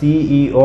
CEO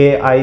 AI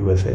USA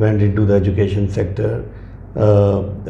went into the education sector,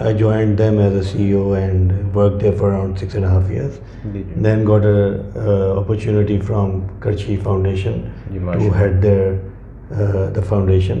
I joined them as a CEO and worked there for around 6.5 years. Then got a opportunity from Karshi Foundation to head the foundation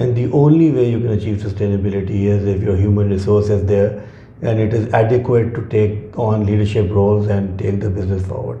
And the only way you can achieve sustainability is if your human resource is there and it is adequate to take on leadership roles and take the business forward.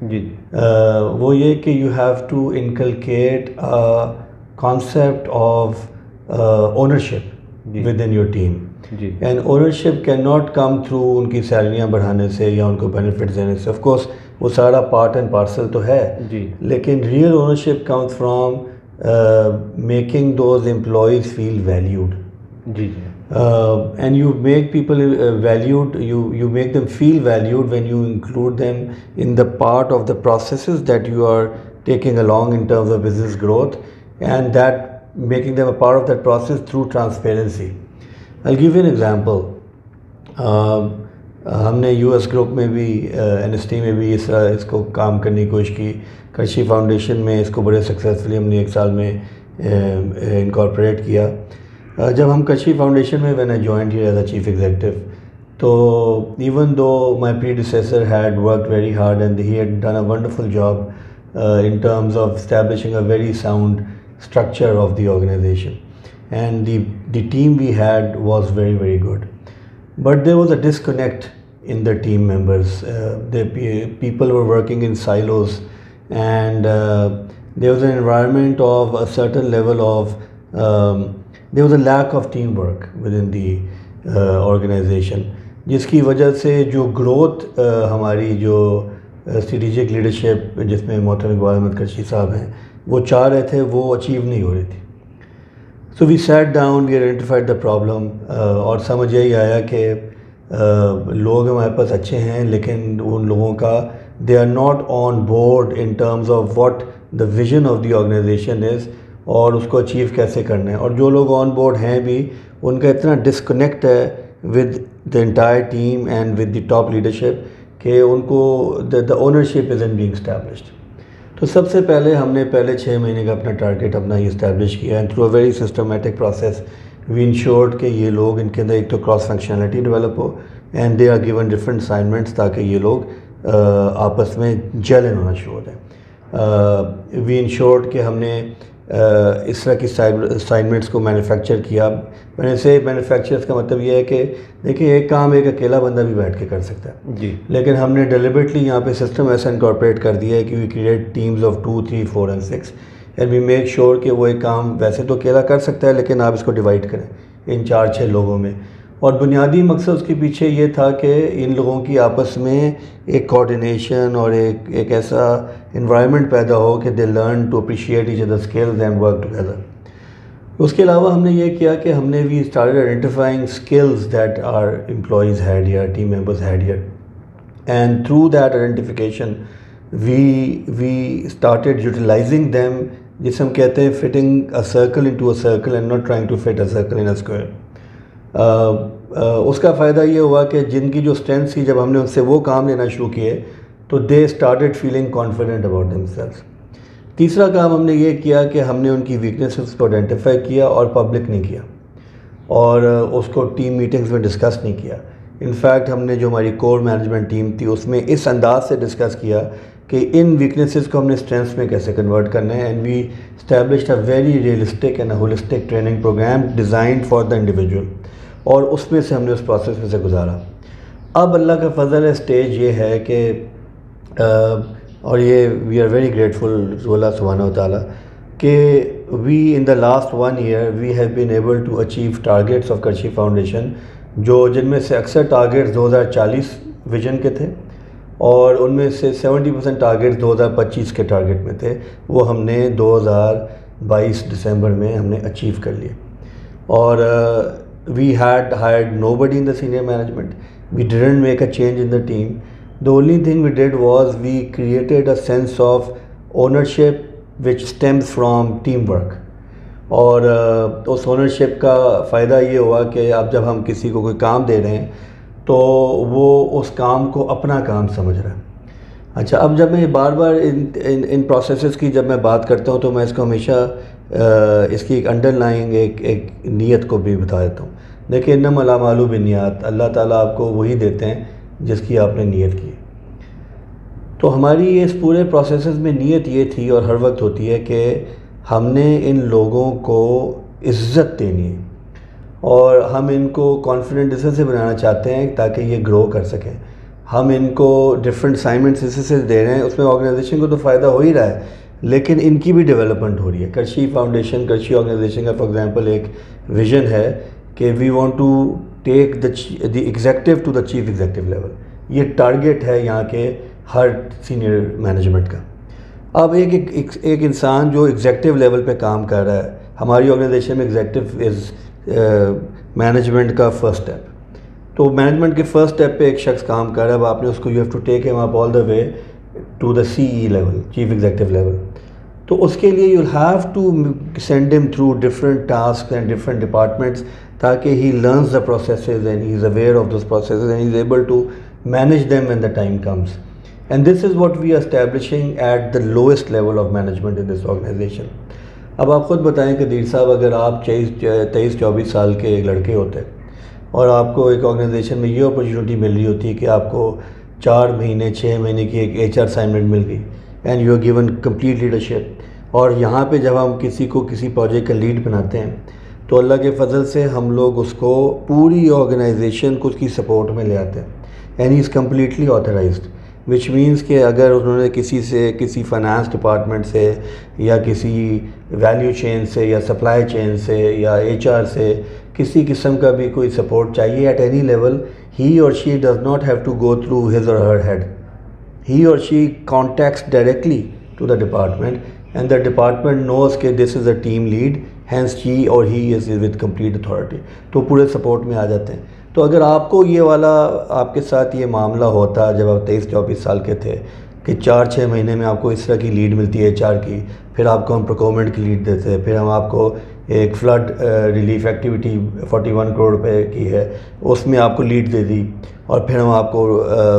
جی وہ یہ کہ you have to inculcate concept of ownership جی within your team. جی and ownership can not come through ان کی سیلریاں بڑھانے سے یا ان کو بینیفٹس دینے سے. آف کورس وہ سارا پارٹ اینڈ پارسل تو ہے, جی لیکن real ownership comes from making those employees feel valued. جی جی And you make people valued, you make them feel valued when you include them in the part of the processes that you are taking along in terms of business growth, and that making them a part of that process through transparency. I'll give you an example. ہم نے U S group میں بھی N S T میں بھی اس کو کام کرنے کی کوشش کی. کرشی فاؤنڈیشن میں اس کو بڑے سکسیزفلی ہم نے 1 سال میں انکارپوریٹ کیا. جب ہم کرشی فاؤنڈیشن میں when I joined here as a chief executive, تو even though my predecessor had worked very hard and he had done a wonderful job in terms of establishing a very sound structure of the organization, and the team we had was very, very good. But there was a disconnect in the team members. People were working in silos, and there was an environment of a certain level of there was a lack of teamwork within the organization, جس کی وجہ سے جو growth ہماری جو strategic leadership جس میں محترم اقبال احمد کرشی صاحب ہیں وہ چاہ رہے تھے وہ اچیو نہیں ہو رہی تھی. So we sat down, we identified the problem, اور سمجھ یہی آیا کہ لوگ ہمارے پاس اچھے ہیں لیکن ان لوگوں کا they are not on board in terms of what the vision of the organization is, اور اس کو اچیو کیسے کرنا ہے. اور جو لوگ آن بورڈ ہیں بھی ان کا اتنا ڈسکنیکٹ ہے with the entire team and with the top leadership کہ ان کو the ownership is in being established. تو سب سے پہلے ہم نے پہلے 6 مہینے کا اپنا ٹارگیٹ اپنا یہ اسٹیبلش کیا, and through a very systematic process we ensured کہ یہ لوگ ان کے اندر ایک تو کراس فنکشنلٹی ڈیولپ ہو, and they are given different assignments تاکہ یہ لوگ آپس میں جیلن ہونا شروع ہو جائیں. وی انشورڈ کہ ہم نے اس طرح کی اسائنمنٹس کو مینوفیکچر کیا. میں نے سے مینوفیکچرس کا مطلب یہ ہے کہ دیکھیں ایک کام ایک اکیلا بندہ بھی بیٹھ کے کر سکتا ہے جی, لیکن ہم نے ڈیلیبریٹلی یہاں پہ سسٹم ایسا انکارپوریٹ کر دیا ہے کہ we create teams of 2, 3, 4 and 6, and we make sure کہ وہ ایک کام ویسے تو اکیلا کر سکتا ہے لیکن آپ اس کو ڈیوائڈ کریں ان 4-6 لوگوں میں. اور بنیادی مقصد اس کے پیچھے یہ تھا کہ ان لوگوں کی آپس میں ایک کوآرڈینیشن اور ایک ایسا انوائرمنٹ پیدا ہو کہ they learn to appreciate each other skills and work together. اس کے علاوہ ہم نے یہ کیا کہ ہم نے we started identifying skills that our employees had here, team members had here, and through that identification we started utilizing them, جسے ہم کہتے ہیں fitting a circle into a circle and not trying to fit a circle in a square. اس کا فائدہ یہ ہوا کہ جن کی جو اسٹرینتھ تھی جب ہم نے ان سے وہ کام لینا شروع کیے تو they started feeling confident about them self. تیسرا کام ہم نے یہ کیا کہ ہم نے ان کی ویکنیسز کو آئیڈینٹیفائی کیا اور پبلک نہیں کیا, اور اس کو ٹیم میٹنگز میں ڈسکس نہیں کیا. انفیکٹ ہم نے جو ہماری کور مینجمنٹ ٹیم تھی اس میں اس انداز سے ڈسکس کیا کہ ان ویکنیسز کو ہم نے اسٹرینتھس میں کیسے کنورٹ کرنا ہے, and we established a very realistic and holistic training programme designed for the individual, اور اس میں سے ہم نے اس پروسیس میں سے گزارا. اب اللہ کا فضل ہے, اسٹیج یہ ہے کہ اور یہ we are very grateful to Allah سبحانہ و تعالیٰ کہ we in the last 1 year we have been able to achieve targets of Krishi foundation, جو جن میں سے اکثر ٹارگیٹس 2040 ویژن کے تھے اور ان میں سے 70% ٹارگیٹس 2025 کے ٹارگیٹ میں تھے, وہ ہم نے 2022 دسمبر میں ہم نے اچیو کر لیے. اور we had hired nobody in the senior management. We didn't make a change in the team. The only thing we did was we created a sense of ownership which stems from teamwork. اور اس ownership کا فائدہ یہ ہوا کہ اب جب ہم کسی کو کوئی کام دے رہے ہیں تو وہ اس کام کو اپنا کام سمجھ رہا ہے. اچھا, اب جب میں بار بار ان پروسیسز کی جب میں بات کرتا ہوں تو میں اس کو ہمیشہ اس کی ایک انڈر لائنگ ایک نیت کو بھی بتا دیتا ہوں. دیکھیں انما الاعمال بالنیات, اللہ تعالیٰ آپ کو وہی دیتے ہیں جس کی آپ نے نیت کی. تو ہماری اس پورے پروسیسز میں نیت یہ تھی اور ہر وقت ہوتی ہے کہ ہم نے ان لوگوں کو عزت دینی ہے اور ہم ان کو کانفیڈنٹ اس سے بنانا چاہتے ہیں تاکہ یہ گرو کر سکیں. ہم ان کو ڈفرینٹ اسائنمنٹس اس سے دے رہے ہیں, اس میں آرگنائزیشن کو تو فائدہ ہو ہی رہا ہے, لیکن ان کی بھی ڈیولپمنٹ ہو رہی ہے. کرشی فاؤنڈیشن, کرشی آرگنائزیشن کا فار ایگزامپل ایک ویژن ہے کہ we want to take the executive to the chief executive level. یہ ٹارگیٹ ہے یہاں کے ہر سینئر مینجمنٹ کا. اب ایک انسان جو ایگزیکٹو لیول پہ کام کر رہا ہے, ہماری آرگنائزیشن میں ایگزیکٹو از مینجمنٹ کا فرسٹ اسٹیپ. تو مینجمنٹ کے فرسٹ اسٹیپ پہ ایک شخص کام کر رہا ہے, اب آپ نے اس کو you have to take him up all the way to the C E level, chief executive level. تو اس کے لیے you have to send him through different task and different departments, تاکہ he learns the processes and he is aware of those processes and he is able to manage them when the time comes. And this is what we are establishing at the lowest level of management in this organization. اب آپ خود بتائیں کہ دیر صاحب, اگر آپ 23-24 سال کے ایک لڑکے ہوتے اور آپ کو ایک آرگنائزیشن میں یہ اپرچونیٹی مل رہی ہوتی کہ آپ کو 4 مہینے 6 مہینے کی ایک HR اسائنمنٹ مل گئی and you are given complete leadership, اور یہاں پہ جب ہم کسی کو کسی پروجیکٹ کا لیڈ بناتے ہیں تو اللہ کے فضل سے ہم لوگ اس کو پوری آرگنائزیشن کو اس کی سپورٹ میں لے آتے ہیں. And he is completely authorised, which means کہ اگر انہوں نے کسی فائنانس ڈپارٹمنٹ سے یا کسی ویلیو چین سے یا سپلائی چین سے یا HR سے کسی قسم کا بھی کوئی سپورٹ چاہیے at any level, he or she does not have to go through his or her head. He or she contacts directly to the department and the department knows کہ this is a team lead, hence she or he is with complete authority, تو پورے support میں آ جاتے ہیں. تو اگر آپ کو یہ والا آپ کے ساتھ یہ معاملہ ہوتا جب آپ 23-24 سال کے تھے کہ 4-6 مہینے میں آپ کو اس طرح کی لیڈ ملتی ہے HR کی, پھر آپ کو ہم پروکیورمنٹ کی لیڈ دیتے, پھر ہم آپ کو ایک فلڈ ریلیف ایکٹیویٹی 41 کروڑ روپے کی ہے اس میں آپ کو لیڈ دے دی, اور پھر ہم آپ کو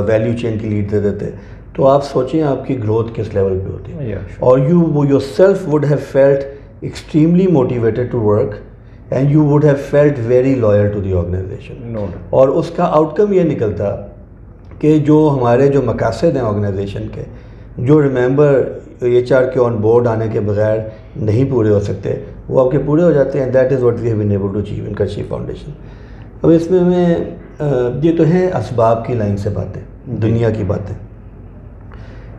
ویلیو چین کی لیڈ دے دیتے, تو آپ سوچیں آپ کی گروتھ کس لیول پہ ہوتی ہے. اور you yourself would have felt extremely motivated to work and you would have felt very loyal to the organisation. اور اس کا آؤٹ کم یہ نکلتا کہ جو ہمارے جو مقاصد ہیں آرگنائزیشن کے, جو ریممبر HR کے آن بورڈ آنے کے بغیر نہیں پورے ہو سکتے, وہ آپ کے پورے ہو جاتے ہیں. That is what we have been able to achieve in Krishi Foundation. اب اس میں یہ تو ہیں اسباب کی لائن سے باتیں, دنیا کی باتیں.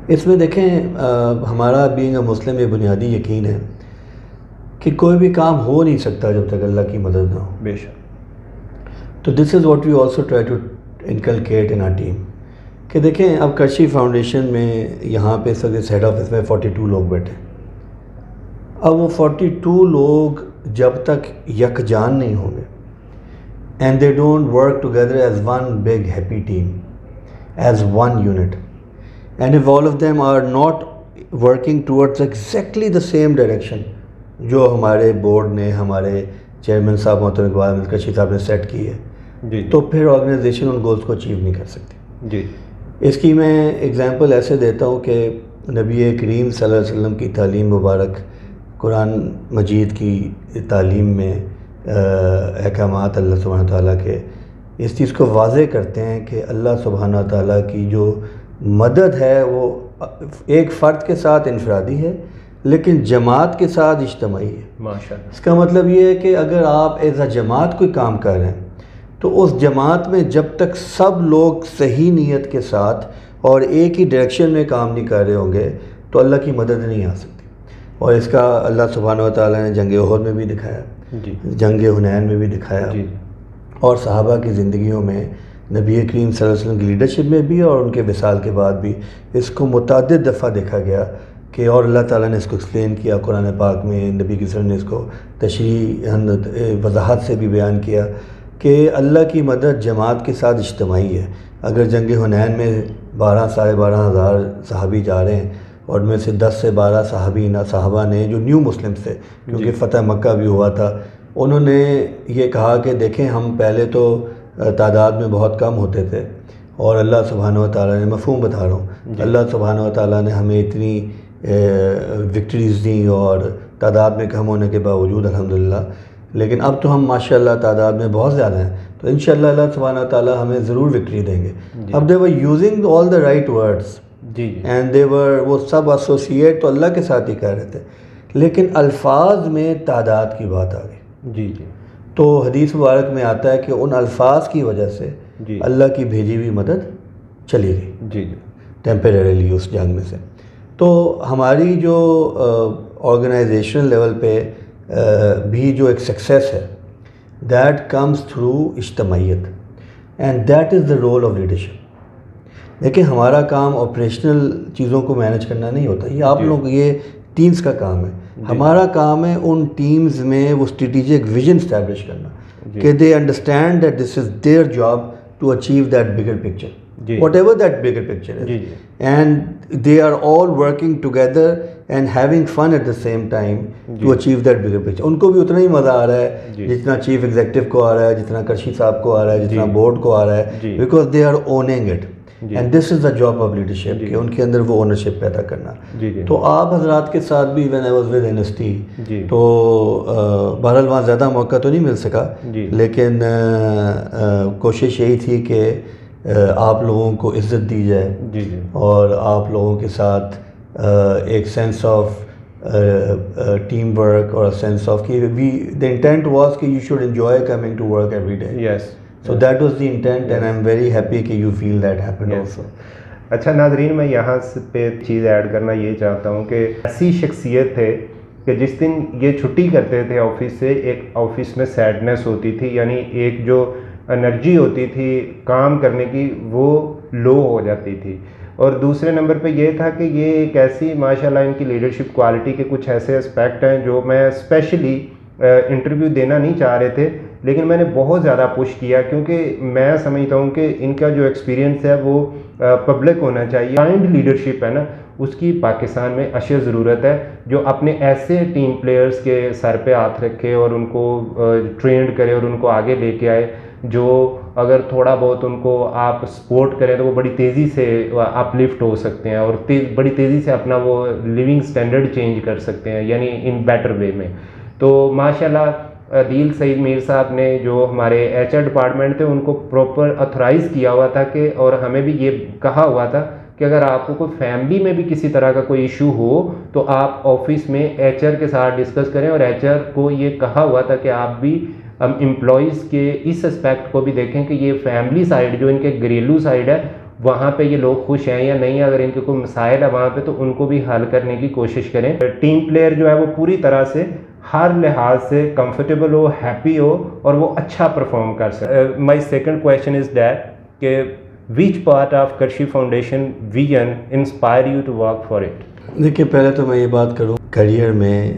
اس میں دیکھیں ہمارا بینگ اے مسلم یہ بنیادی یقین ہے کہ کوئی بھی کام ہو نہیں سکتا جب تک اللہ کی مدد نہ ہو. بے شک. تو this is what we also try to inculcate in our team. کہ دیکھیں اب کرشی فاؤنڈیشن میں یہاں پہ اس وقت ہیڈ آفس میں 42 لوگ بیٹھے. اب وہ 42 لوگ جب تک یکجان نہیں ہوں گے and they don't work together as one big happy team, as one unit, and if all of them are not working towards exactly the same direction جو ہمارے بورڈ نے, ہمارے چیئرمین صاحب محترم اقبال احمد کرشی صاحب نے سیٹ کی ہے, جی, تو پھر آرگنائزیشن ان گولز کو اچیو نہیں کر سکتی. جی. اس کی میں اگزامپل ایسے دیتا ہوں کہ نبی کریم صلی اللہ علیہ وسلم کی تعلیم مبارک, قرآن مجید کی تعلیم میں احکامات اللہ سبحانہ تعالیٰ کے اس چیز کو واضح کرتے ہیں کہ اللہ سبحانہ تعالیٰ کی جو مدد ہے وہ ایک فرد کے ساتھ انفرادی ہے لیکن جماعت کے ساتھ اجتماعی ہے. ماشاءاللہ. اس کا مطلب یہ ہے کہ اگر آپ ایز اے جماعت کوئی کام کر رہے ہیں تو اس جماعت میں جب تک سب لوگ صحیح نیت کے ساتھ اور ایک ہی ڈائریکشن میں کام نہیں کر رہے ہوں گے تو اللہ کی مدد نہیں آ سکتی. اور اس کا اللہ سبحانہ و تعالیٰ نے جنگ احد میں بھی دکھایا, جی, جنگ حنین میں بھی دکھایا, جی, اور صحابہ کی زندگیوں میں نبی کریم صلی اللہ علیہ وسلم کی لیڈرشپ میں بھی اور ان کے وصال کے بعد بھی اس کو متعدد دفعہ دیکھا گیا کہ, اور اللہ تعالیٰ نے اس کو ایکسپلین کیا قرآن پاک میں, نبی کی سنت نے اس کو تشریح وضاحت سے بھی بیان کیا کہ اللہ کی مدد جماعت کے ساتھ اجتماعی ہے. اگر جنگ حنین میں 12-12.5 ہزار صحابی جا رہے ہیں اور ان میں سے 10 سے 12 صحابہ نے جو نیو مسلم تھے, کیونکہ فتح مکہ بھی ہوا تھا, انہوں نے یہ کہا کہ دیکھیں ہم پہلے تو تعداد میں بہت کم ہوتے تھے اور اللہ سبحانہ و تعالیٰ نے, مفہوم بتا رہا ہوں, اللہ سبحانہ و تعالیٰ نے ہمیں اتنی وکٹریز دیں اور تعداد میں کم ہونے کے باوجود الحمدللہ, لیکن اب تو ہم ماشاءاللہ تعداد میں بہت زیادہ ہیں تو انشاءاللہ اللہ سبحانہ و تعالیٰ ہمیں ضرور وکٹری دیں گے. اب they were using all the right words and they were, وہ سب ایسوسیٹ تو اللہ کے ساتھ ہی کہہ رہے تھے لیکن الفاظ میں تعداد کی بات آ گئی. جی, جی. تو حدیث مبارک میں آتا ہے کہ ان الفاظ کی وجہ سے اللہ کی بھیجی ہوئی مدد چلی گئی جی جی ٹیمپریریلی اس جنگ میں سے. تو ہماری جو آرگنائزیشنل لیول پہ بھی جو ایک سکسیس ہے دیٹ کمز تھرو اجتماعیت, and that is the role of leadership. دیکھیں ہمارا کام آپریشنل چیزوں کو مینیج کرنا نہیں ہوتا, یہ آپ لوگ یہ ٹیمز کا کام ہے. ہمارا کام ہے ان ٹیمز میں وہ اسٹریٹجک ویژن اسٹیبلش کرنا کہ they understand that this is their job to achieve that bigger picture, whatever that bigger picture is, and they are all working together and having fun at the same time to achieve that bigger picture. ان کو بھی اتنا ہی مزہ آ رہا ہے جتنا chief executive کو آ رہا ہے, جتنا کرشی صاحب کو آ رہا ہے, جتنا بورڈ کو آ رہا ہے, because they are owning it. And this is the job of leadership کہ ان کے اندر وہ اونرشپ پیدا کرنا. تو آپ حضرات کے ساتھ بھی when I was with NST تو بہرحال وہاں زیادہ موقع تو نہیں مل سکا, لیکن کوشش یہی تھی کہ آپ لوگوں کو عزت دی جائے اور آپ لوگوں کے ساتھ ایک سینس آف ٹیم ورک اور سینس آف کہ the intent was کہ you should enjoy coming to work every day. Yes. So that was the intent and I'm very happy کہ you feel that happened also. اچھا ناظرین, میں یہاں پہ چیز ایڈ کرنا یہ چاہتا ہوں کہ ایسی شخصیت تھے کہ جس دن یہ چھٹی کرتے تھے آفس سے, ایک آفس میں سیڈنس ہوتی تھی, یعنی ایک جو انرجی ہوتی تھی کام کرنے کی وہ لو ہو جاتی تھی. اور دوسرے نمبر پہ یہ تھا کہ یہ ایک ایسی ماشاءاللہ ان کی لیڈرشپ کوالٹی کے کچھ ایسے اسپیکٹ ہیں جو میں اسپیشلی انٹرویو دینا نہیں چاہ رہے تھے, لیکن میں نے بہت زیادہ پش کیا کیونکہ میں سمجھتا ہوں کہ ان کا جو ایکسپیرینس ہے وہ پبلک ہونا چاہیے. کائنڈ لیڈرشپ ہے نا, اس کی پاکستان میں اشد ضرورت ہے, جو اپنے ایسے ٹیم پلیئرز کے سر پہ ہاتھ رکھے اور ان کو ٹرینڈ کرے اور ان کو آگے لے کے آئے, جو اگر تھوڑا بہت ان کو آپ سپورٹ کریں تو وہ بڑی تیزی سے اپ لفٹ ہو سکتے ہیں اور بڑی تیزی سے اپنا وہ لیونگ سٹینڈرڈ چینج کر سکتے ہیں, یعنی ان بیٹر وے میں. تو ماشاءاللہ عدیل سعید میر صاحب نے جو ہمارے HR ڈپارٹمنٹ تھے ان کو پراپر اتھرائز کیا ہوا تھا کہ, اور ہمیں بھی یہ کہا ہوا تھا کہ اگر آپ کو کوئی فیملی میں بھی کسی طرح کا کوئی ایشو ہو تو آپ آفس میں HR کے ساتھ ڈسکس کریں, اور HR کو یہ کہا ہوا تھا کہ آپ بھی امپلائیز کے اس اسپیکٹ کو بھی دیکھیں کہ یہ فیملی سائڈ جو ان کے گھریلو سائڈ ہے وہاں پہ یہ لوگ خوش ہیں یا نہیں, اگر ان کے کوئی مسائل ہے وہاں پہ تو ان کو بھی حل کرنے کی کوشش کریں. ٹیم پلیئر جو ہے وہ پوری طرح سے ہر لحاظ سے کمفرٹیبل ہو, ہیپی ہو اور وہ اچھا پرفارم کر سکے. My second question is that کہ which part of Krishi foundation vision inspire you to work for it? دیکھیے پہلے تو میں یہ بات کروں, کیریئر میں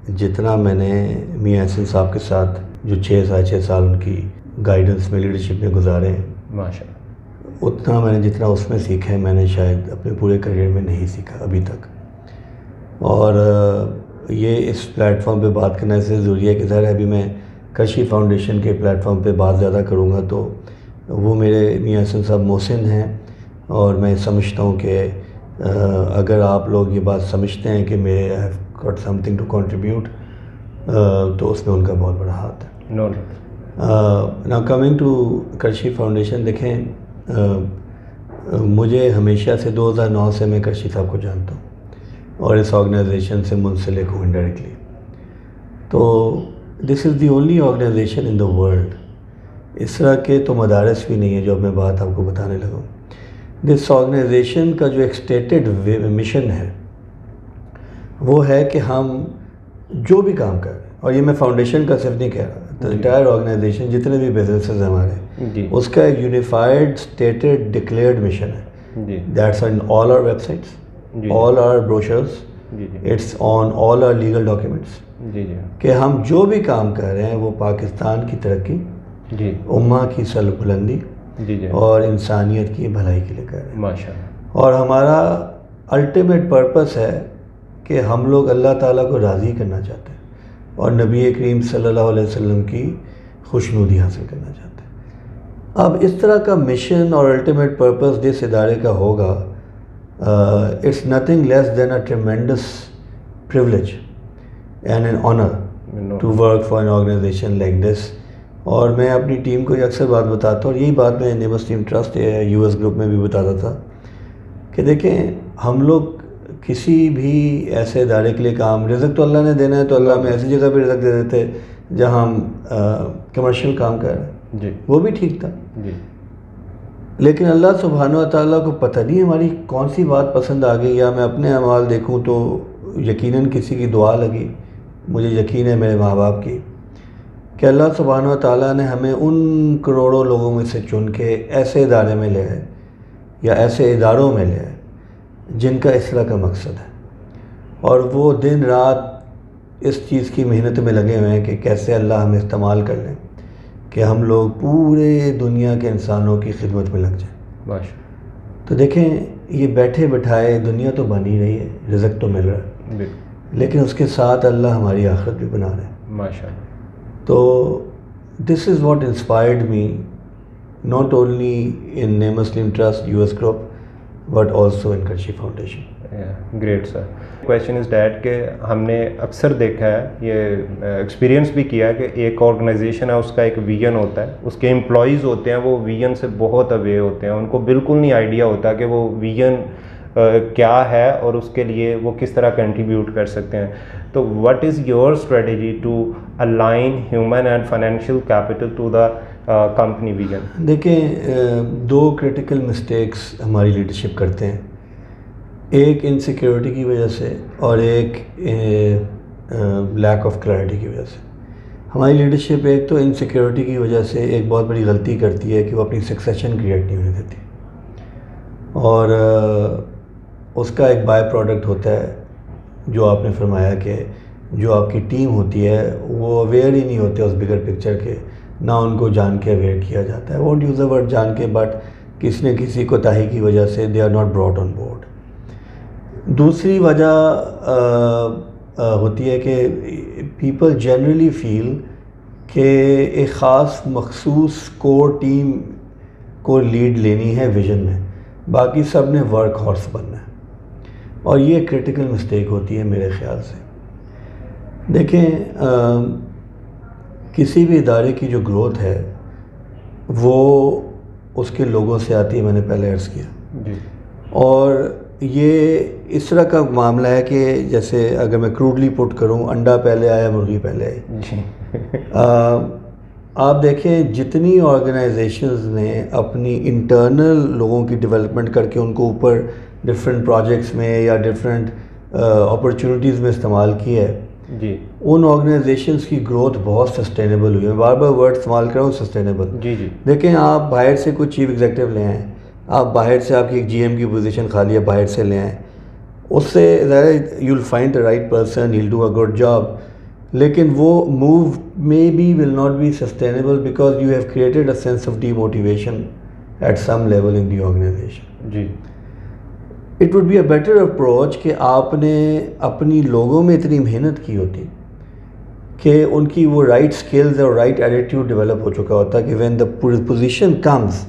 جتنا میں نے میاں حسین صاحب کے ساتھ جو 6 سال ان کی گائیڈنس میں لیڈرشپ میں گزارے ہیں ماشاء اللہ, اتنا میں نے جتنا اس میں سیکھا ہے میں نے شاید اپنے پورے کیریئر میں نہیں سیکھا ابھی تک. اور یہ اس پلیٹ فارم پہ بات کرنا اس لیے ضروری ہے کہ ظاہر ہے ابھی میں کرشی فاؤنڈیشن کے پلیٹ فارم پہ بات زیادہ کروں گا تو وہ میرے میاں حسین صاحب محسن ہیں, اور میں سمجھتا ہوں کہ اگر آپ لوگ یہ بات سمجھتے ہیں کہ میں I have got something to contribute تو اس میں ان کا بہت بڑا ہاتھ ہے. Now coming to Krishi Foundation, دیکھیں مجھے ہمیشہ سے 2009 سے میں کرشی صاحب کو جانتا ہوں اور اس آرگنائزیشن سے منسلک ہوں انڈائریکٹلی. تو this is the only organization in the world, اس طرح کے تو مدارس بھی نہیں ہیں جو اب میں بات آپ کو بتانے لگا ہوں. دس آرگنائزیشن کا جو ایک اسٹیٹڈ مشن ہے وہ ہے کہ ہم جو بھی کام کر رہے ہیں, اور یہ میں فاؤنڈیشن کا صرف نہیں کہہ رہا, انٹائر آرگنائزیشن جتنے بھی بزنسز ہیں ہمارے اس کا ایک یونیفائڈ اسٹیٹڈ ڈکلیئرڈ مشن ہے. That's on all our websites, all our brochures, it's on all our legal documents, کہ ہم جو بھی کام کر رہے ہیں وہ پاکستان کی ترقی, امہ کی سر بلندی اور انسانیت کی بھلائی کے لیے کر رہے ہیں ماشاءاللہ. اور ہمارا الٹیمیٹ پرپس ہے کہ ہم لوگ اللہ تعالیٰ کو راضی کرنا چاہتے ہیں اور نبی کریم صلی اللہ علیہ وسلم کی خوشنودی حاصل کرنا چاہتے ہیں. اب اس طرح کا مشن اور الٹیمیٹ پرپس جس ادارے کا ہوگا, it's nothing less than a tremendous privilege and an honor to work for an organization like this. اور میں اپنی ٹیم کو یہ اکثر بات بتاتا ہوں, اور یہی بات میں neighbours team trust US group میں بھی بتاتا تھا کہ دیکھیں ہم لوگ کسی بھی ایسے ادارے کے لیے کام, رزق تو اللہ نے دینا ہے تو اللہ میں ایسی جگہ پہ رزق دے دیتے جہاں ہم کمرشل کام کر رہے ہیں, وہ بھی ٹھیک تھا. لیکن اللہ سبحانہ و تعالیٰ کو پتہ نہیں ہماری کون سی بات پسند آ گئی، یا میں اپنے اعمال دیکھوں تو یقیناً کسی کی دعا لگی، مجھے یقین ہے میرے ماں باپ کی، کہ اللہ سبحانہ و تعالیٰ نے ہمیں ان کروڑوں لوگوں میں سے چن کے ایسے ادارے میں لے آئے یا ایسے اداروں میں لے آئے جن کا اصلاح کا مقصد ہے، اور وہ دن رات اس چیز کی محنت میں لگے ہوئے ہیں کہ کیسے اللہ ہمیں استعمال کر لیں کہ ہم لوگ پورے دنیا کے انسانوں کی خدمت میں لگ جائیں۔ ماشاء تو دیکھیں یہ بیٹھے بٹھائے دنیا تو بن ہی رہی ہے، رزق تو مل رہا ہے، بالکل لیکن اس کے ساتھ اللہ ہماری آخرت بھی بنا رہے ہیں۔ ماشاء اللہ۔ تو this is what inspired me not only in Muslim Trust US Group but also in Karshi Foundation. Great sir. Question is that کہ ہم نے اکثر دیکھا ہے، یہ ایکسپیرینس بھی کیا ہے کہ ایک آرگنائزیشن ہے، اس کا ایک ویژن ہوتا ہے، اس کے امپلائیز ہوتے ہیں وہ ویژن سے بہت اوے ہوتے ہیں، ان کو بالکل نہیں آئیڈیا ہوتا کہ وہ ویژن کیا ہے اور اس کے لیے وہ کس طرح کنٹریبیوٹ کر سکتے ہیں۔ تو what is your strategy to align human and financial capital to the company vision? دیکھیں دو کرٹیکل مسٹیکس ہماری لیڈرشپ کرتے ہیں، ایک انسیکیورٹی کی وجہ سے اور ایک لیک آف کلیئرٹی کی وجہ سے۔ ہماری لیڈرشپ ایک تو انسیکیورٹی کی وجہ سے ایک بہت بڑی غلطی کرتی ہے کہ وہ اپنی سکسیشن کریٹ نہیں ہونے دیتی، اور اس کا ایک بائی پروڈکٹ ہوتا ہے جو آپ نے فرمایا کہ جو آپ کی ٹیم ہوتی ہے وہ اویئر ہی نہیں ہوتے اس بگر پکچر کے، نہ ان کو جان کے اویئر کیا جاتا ہے، وونٹ یوز دا ورڈ جان کے، بٹ کسی نہ کسی کوتاہی کی وجہ سے they are not brought on board. دوسری وجہ ہوتی ہے کہ پیپل جنرلی فیل کہ ایک خاص مخصوص کور ٹیم کو لیڈ لینی ہے ویژن میں، باقی سب نے ورک ہارس بننا ہے، اور یہ کرٹیکل مسٹیک ہوتی ہے میرے خیال سے۔ دیکھیں کسی بھی ادارے کی جو گروتھ ہے وہ اس کے لوگوں سے آتی ہے، میں نے پہلے عرض کیا جی، اور یہ اس طرح کا معاملہ ہے کہ جیسے اگر میں کروڈلی پٹ کروں، انڈا پہلے آیا مرغی پہلے آئی۔ جی آپ دیکھیں جتنی آرگنائزیشنز نے اپنی انٹرنل لوگوں کی ڈیولپمنٹ کر کے ان کو اوپر ڈفرینٹ پروجیکٹس میں یا ڈفرینٹ اپرچونیٹیز میں استعمال کیا ہے، جی ان آرگنائزیشنز کی گروتھ بہت سسٹینیبل ہوئی ہے۔ میں بار بار ورڈ استعمال کر رہا ہوں، سسٹینیبل۔ جی جی دیکھیں آپ باہر سے کوئی چیف ایگزیکٹو لے آئیں، آپ باہر سے آپ کی ایک جی ایم کی پوزیشن خالی ہے، باہر سے لے آئیں، اس سے ظاہر you will find the right person, he will do a good job, لیکن وہ move may be will not be sustainable because you have created a sense of demotivation at some level in the organisation. جی it would be a better approach کہ آپ نے اپنی لوگوں میں اتنی محنت کی ہوتی کہ ان کی وہ رائٹ سکلز اور رائٹ ایٹیٹیوڈ ڈیولپ ہو چکا ہوتا کہ when the position comes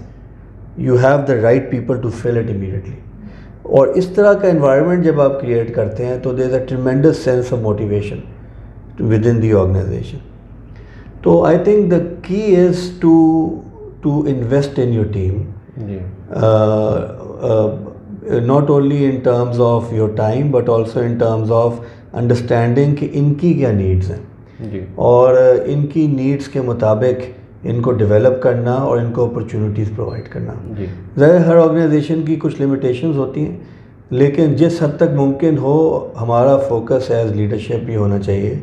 you have the right people to fill it immediately. اور اس طرح کا انوائرمنٹ جب آپ کریٹ کرتے ہیں تو there is a tremendous sense of motivation within the organization. تو I think the key is to invest in your team, جی not only in terms of your time but also in terms of understanding کہ ان کی کیا needs ہیں، جی اور ان کی needs کے مطابق ان کو ڈیولپ کرنا اور ان کو اپرچونیٹیز پرووائڈ کرنا۔ جی ظاہر ہر آرگنائزیشن کی کچھ لمیٹیشنز ہوتی ہیں، لیکن جس حد تک ممکن ہو ہمارا فوکس ایز لیڈرشپ یہ ہونا چاہیے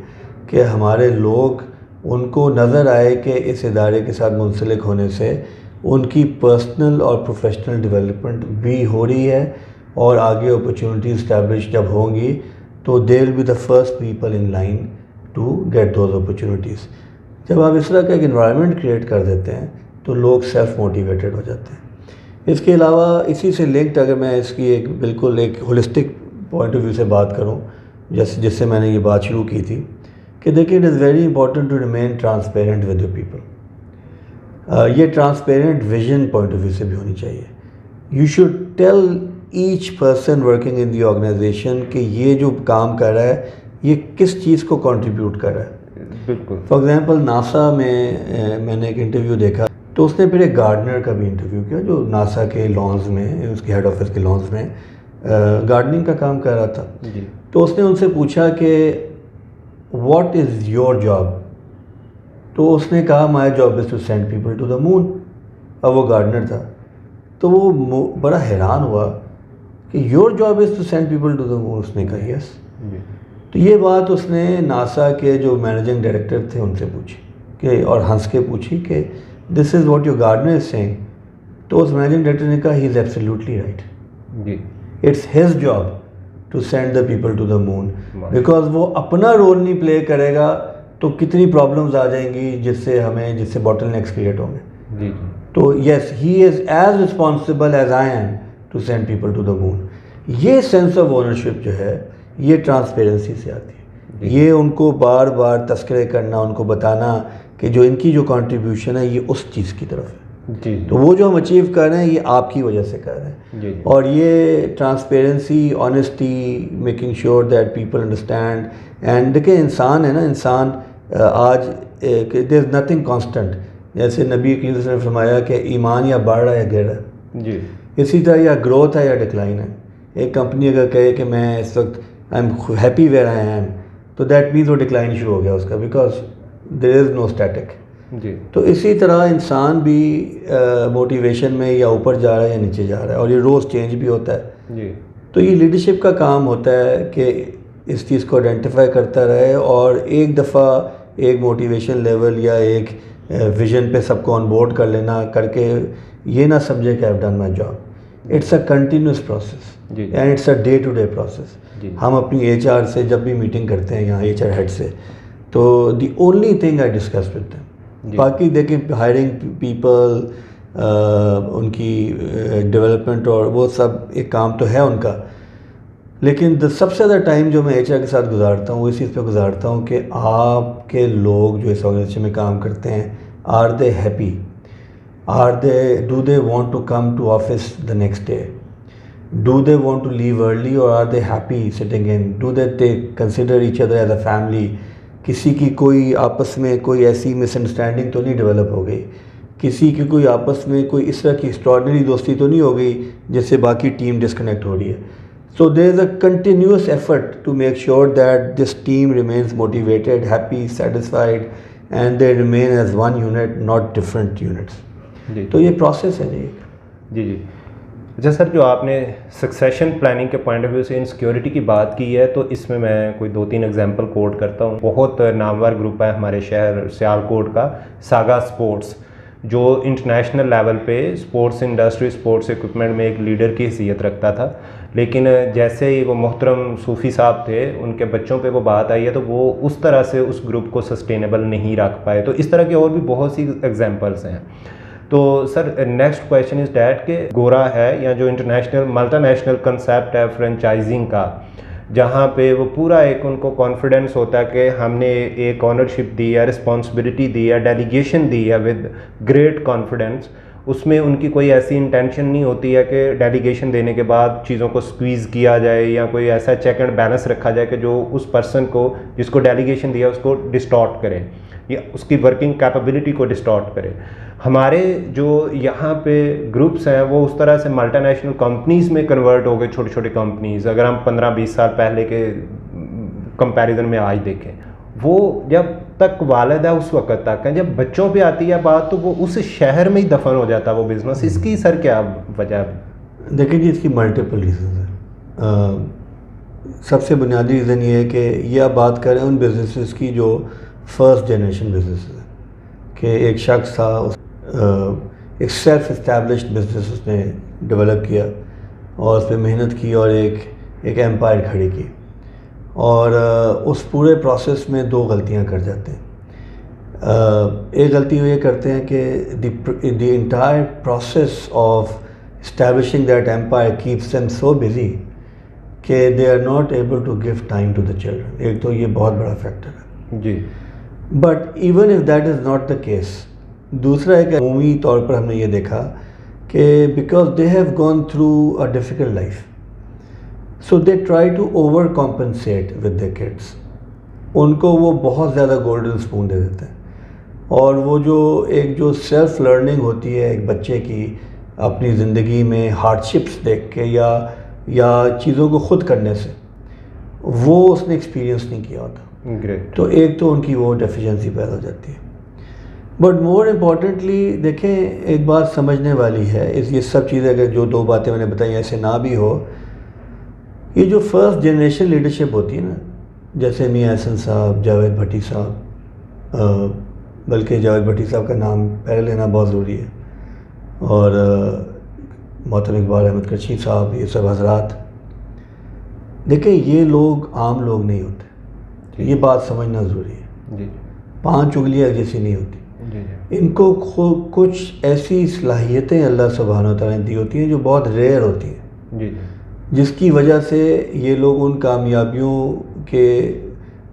کہ ہمارے لوگ ان کو نظر آئے کہ اس ادارے کے ساتھ منسلک ہونے سے ان کی پرسنل اور پروفیشنل ڈیولپمنٹ بھی ہو رہی ہے، اور آگے اپرچونیٹیز اسٹیبلش جب ہوں گی تو they will be the first people in line to get those opportunities. جب آپ اس طرح کا ایک انوائرمنٹ کریٹ کر دیتے ہیں تو لوگ سیلف موٹیویٹڈ ہو جاتے ہیں۔ اس کے علاوہ اسی سے لنکڈ اگر میں اس کی ایک بالکل ایک ہولسٹک پوائنٹ آف ویو سے بات کروں، جس سے میں نے یہ بات شروع کی تھی کہ دیکھیں it is very important to remain transparent with your people. یہ transparent vision point of view سے بھی ہونی چاہیے۔ You should tell each person working in the organization کہ یہ جو کام کر رہا ہے یہ کس چیز کو کنٹریبیوٹ کر رہا ہے۔ بالکل۔ فار ایگزامپل ناسا میں نے ایک انٹرویو دیکھا تو اس نے پھر ایک گارڈنر کا بھی انٹرویو کیا جو ناسا کے لانز میں، اس کے ہیڈ آفس کے لانز میں گارڈننگ کا کام کر رہا تھا۔ جی تو اس نے ان سے پوچھا کہ واٹ از یور جاب؟ تو اس نے کہا my job is to send people to the moon. اب وہ گارڈنر تھا، تو وہ بڑا حیران ہوا کہ your job is to send people to the moon. اس نے کہا یس. تو یہ بات اس نے ناسا کے جو مینیجنگ ڈائریکٹر تھے ان سے پوچھی کہ اور ہنس کے پوچھی کہ this is what your gardener is saying. تو اس مینیجنگ ڈائریکٹر نے کہا he is absolutely right. It's his job to send the people to the moon, because وہ اپنا رول نہیں پلے کرے گا تو کتنی پرابلمز آ جائیں گی جس سے باٹل نیکس کریٹ ہوں گے. تو yes, he is as responsible as I am to send people to the moon. یہ سینس آف اونرشپ جو ہے یہ ٹرانسپیرنسی سے آتی ہے. یہ ان کو بار بار تذکرے کرنا, ان کو بتانا کہ جو ان کی جو کنٹریبیوشن ہے یہ اس چیز کی طرف ہے. تو وہ جو ہم اچیو کر رہے ہیں یہ آپ کی وجہ سے کر رہے ہیں. اور یہ transparency, honesty, making sure that people understand. And دیکھیں انسان ہے نا, انسان آج دیر از نتھنگ کانسٹنٹ. جیسے نبی کریم صلی اللہ علیہ وسلم نے فرمایا کہ ایمان یا بڑھ رہا ہے یا گر رہا ہے, اسی طرح یا گروتھ ہے یا ڈکلائن ہے. ایک کمپنی اگر کہے کہ میں اس وقت I am happy where I am, تو دیٹ مینز وہ ڈکلائن شروع ہو گیا اس کا, because there is know static. تو اسی طرح انسان بھی موٹیویشن میں یا اوپر جا رہا ہے یا نیچے جا رہا ہے, اور یہ روز چینج بھی ہوتا ہے. تو یہ لیڈرشپ کا کام ہوتا ہے کہ اس چیز کو آئیڈینٹیفائی کرتا رہے, اور ایک دفعہ ایک موٹیویشن لیول یا ایک ویژن پہ سب کو آن بورڈ کر لینا, کر کے یہ نہ سمجھے کہ I done my job. It's a continuous process and it's a day to day process. ہم اپنی ایچ آر سے جب بھی میٹنگ کرتے ہیں یہاں ایچ آر ہیڈ سے, تو the only thing I discuss with them. باقی دیکھیں ہائرنگ پیپل, ان کی ڈیولپمنٹ اور وہ سب ایک کام تو ہے ان کا, لیکن سب سے زیادہ ٹائم جو میں ایچ آر کے ساتھ گزارتا ہوں وہ اس چیز پہ گزارتا ہوں کہ آپ کے لوگ جو اس آرگنائزیشن میں کام کرتے ہیں, are they happy, do they want to come to office the next day, do they want to leave early, or are they happy sitting in, do they consider each other as a family. کسی کی کوئی آپس میں کوئی ایسی مس understanding تو نہیں develop ہو گئی, کسی کی کوئی آپس میں کوئی اس طرح کی ایکسٹراڈنری دوستی تو نہیں ہو گئی جس سے باقی ٹیم ڈسکنیکٹ ہو رہی ہے. So there is a continuous effort to make sure that this team remains motivated, happy, satisfied, and they remain as one unit, not different units. تو یہ پروسیس ہے جی. اچھا سر, جو آپ نے سکسیشن پلاننگ کے پوائنٹ آف ویو سے insecurity کی بات کی ہے, تو اس میں کوئی 2-3 ایگزامپل کوٹ کرتا ہوں. بہت نامور گروپ ہے ہمارے شہر سیالکوٹ کا, ساگا اسپورٹس, جو انٹرنیشنل لیول پہ اسپورٹس انڈسٹری, اسپورٹس ایکوپمنٹ میں ایک لیڈر کی حیثیت رکھتا تھا. لیکن جیسے ہی وہ محترم صوفی صاحب تھے, ان کے بچوں پہ وہ بات آئی ہے, تو وہ اس طرح سے اس گروپ کو سسٹینیبل نہیں رکھ پائے. تو اس طرح کی اور بھی بہت سی ایگزامپلس ہیں. تو سر نیکسٹ کویشچن از دیٹ کہ گورا ہے یا جو انٹرنیشنل ملٹی نیشنل کنسیپٹ ہے فرینچائزنگ کا, جہاں پہ وہ پورا ایک ان کو کانفیڈنس ہوتا ہے کہ ہم نے ایک آنرشپ دی ہے, رسپانسبلٹی دی ہے, ڈیلیگیشن دی ہے ود گریٹ کانفیڈنس. اس میں ان کی کوئی ایسی انٹینشن نہیں ہوتی ہے کہ ڈیلیگیشن دینے کے بعد چیزوں کو سکویز کیا جائے, یا کوئی ایسا چیک اینڈ بیلنس رکھا جائے کہ جو اس پرسن کو جس کو ڈیلیگیشن دیا اس کو ڈسٹارٹ کرے یا اس کی ورکنگ کیپیبلٹی کو ڈسٹارٹ کرے. ہمارے جو یہاں پہ گروپس ہیں وہ اس طرح سے ملٹی نیشنل کمپنیز میں کنورٹ ہو گئے, چھوٹی چھوٹی کمپنیز. اگر ہم 15-20 سال پہلے کے کمپیریزن میں آج دیکھیں, وہ جب تک والد ہے اس وقت تک ہے, جب بچوں پہ آتی ہے بات تو وہ اس شہر میں ہی دفن ہو جاتا ہے وہ بزنس. اس کی سر کیا وجہ ہے؟ دیکھیں جی, اس کی ملٹیپل ریزنز ہیں. سب سے بنیادی ریزن یہ ہے کہ یہ آپ بات کریں ان بزنسز کی جو فرسٹ جنریشن بزنسز ہیں, کہ ایک شخص تھا, ایک سیلف اسٹیبلشڈ بزنس اس نے ڈیولپ کیا اور اس پہ محنت کی اور ایک ایمپائر کھڑی کی, اور اس پورے پروسیس میں 2 غلطیاں کر جاتے ہیں. ایک غلطی وہ یہ کرتے ہیں کہ the entire process of establishing that empire keeps them so busy کہ they are not able to give time to the children. ایک تو یہ بہت بڑا فیکٹر ہے جی. But even if that is not the case, دوسرا ہے کہ عمومی طور پر ہم نے یہ دیکھا کہ because they have gone through a difficult life, so they try to over compensate with the kids. ان کو وہ بہت زیادہ گولڈن اسپون دے دیتے ہیں, اور وہ جو سیلف لرننگ ہوتی ہے ایک بچے کی اپنی زندگی میں ہارڈ شپس دیکھ کے یا چیزوں کو خود کرنے سے, وہ اس نے ایکسپیرینس نہیں کیا ہوتا. گریٹ. تو ایک تو ان کی وہ ڈیفیشنسی پیدا ہو جاتی ہے. بٹ مور امپورٹنٹلی دیکھیں ایک بات سمجھنے والی ہے، یہ سب چیزیں اگر جو دو باتیں میں نے بتائی ایسے نہ بھی ہو، یہ جو فرسٹ جنریشن لیڈرشپ ہوتی ہے نا، جیسے میاں احسن صاحب، جاوید بھٹی صاحب، بلکہ جاوید بھٹی صاحب کا نام پہلے لینا بہت ضروری ہے، اور محترم اقبال احمد کرچی صاحب، یہ سب حضرات، دیکھیں یہ لوگ عام لوگ نہیں ہوتے، یہ بات سمجھنا ضروری ہے، جی 5 انگلیاں جیسی نہیں ہوتی، جی ان کو کچھ ایسی صلاحیتیں اللہ سبحانہ و تعالیٰ نے دی ہوتی ہیں جو بہت ریئر ہوتی ہیں، جی جس کی وجہ سے یہ لوگ ان کامیابیوں کے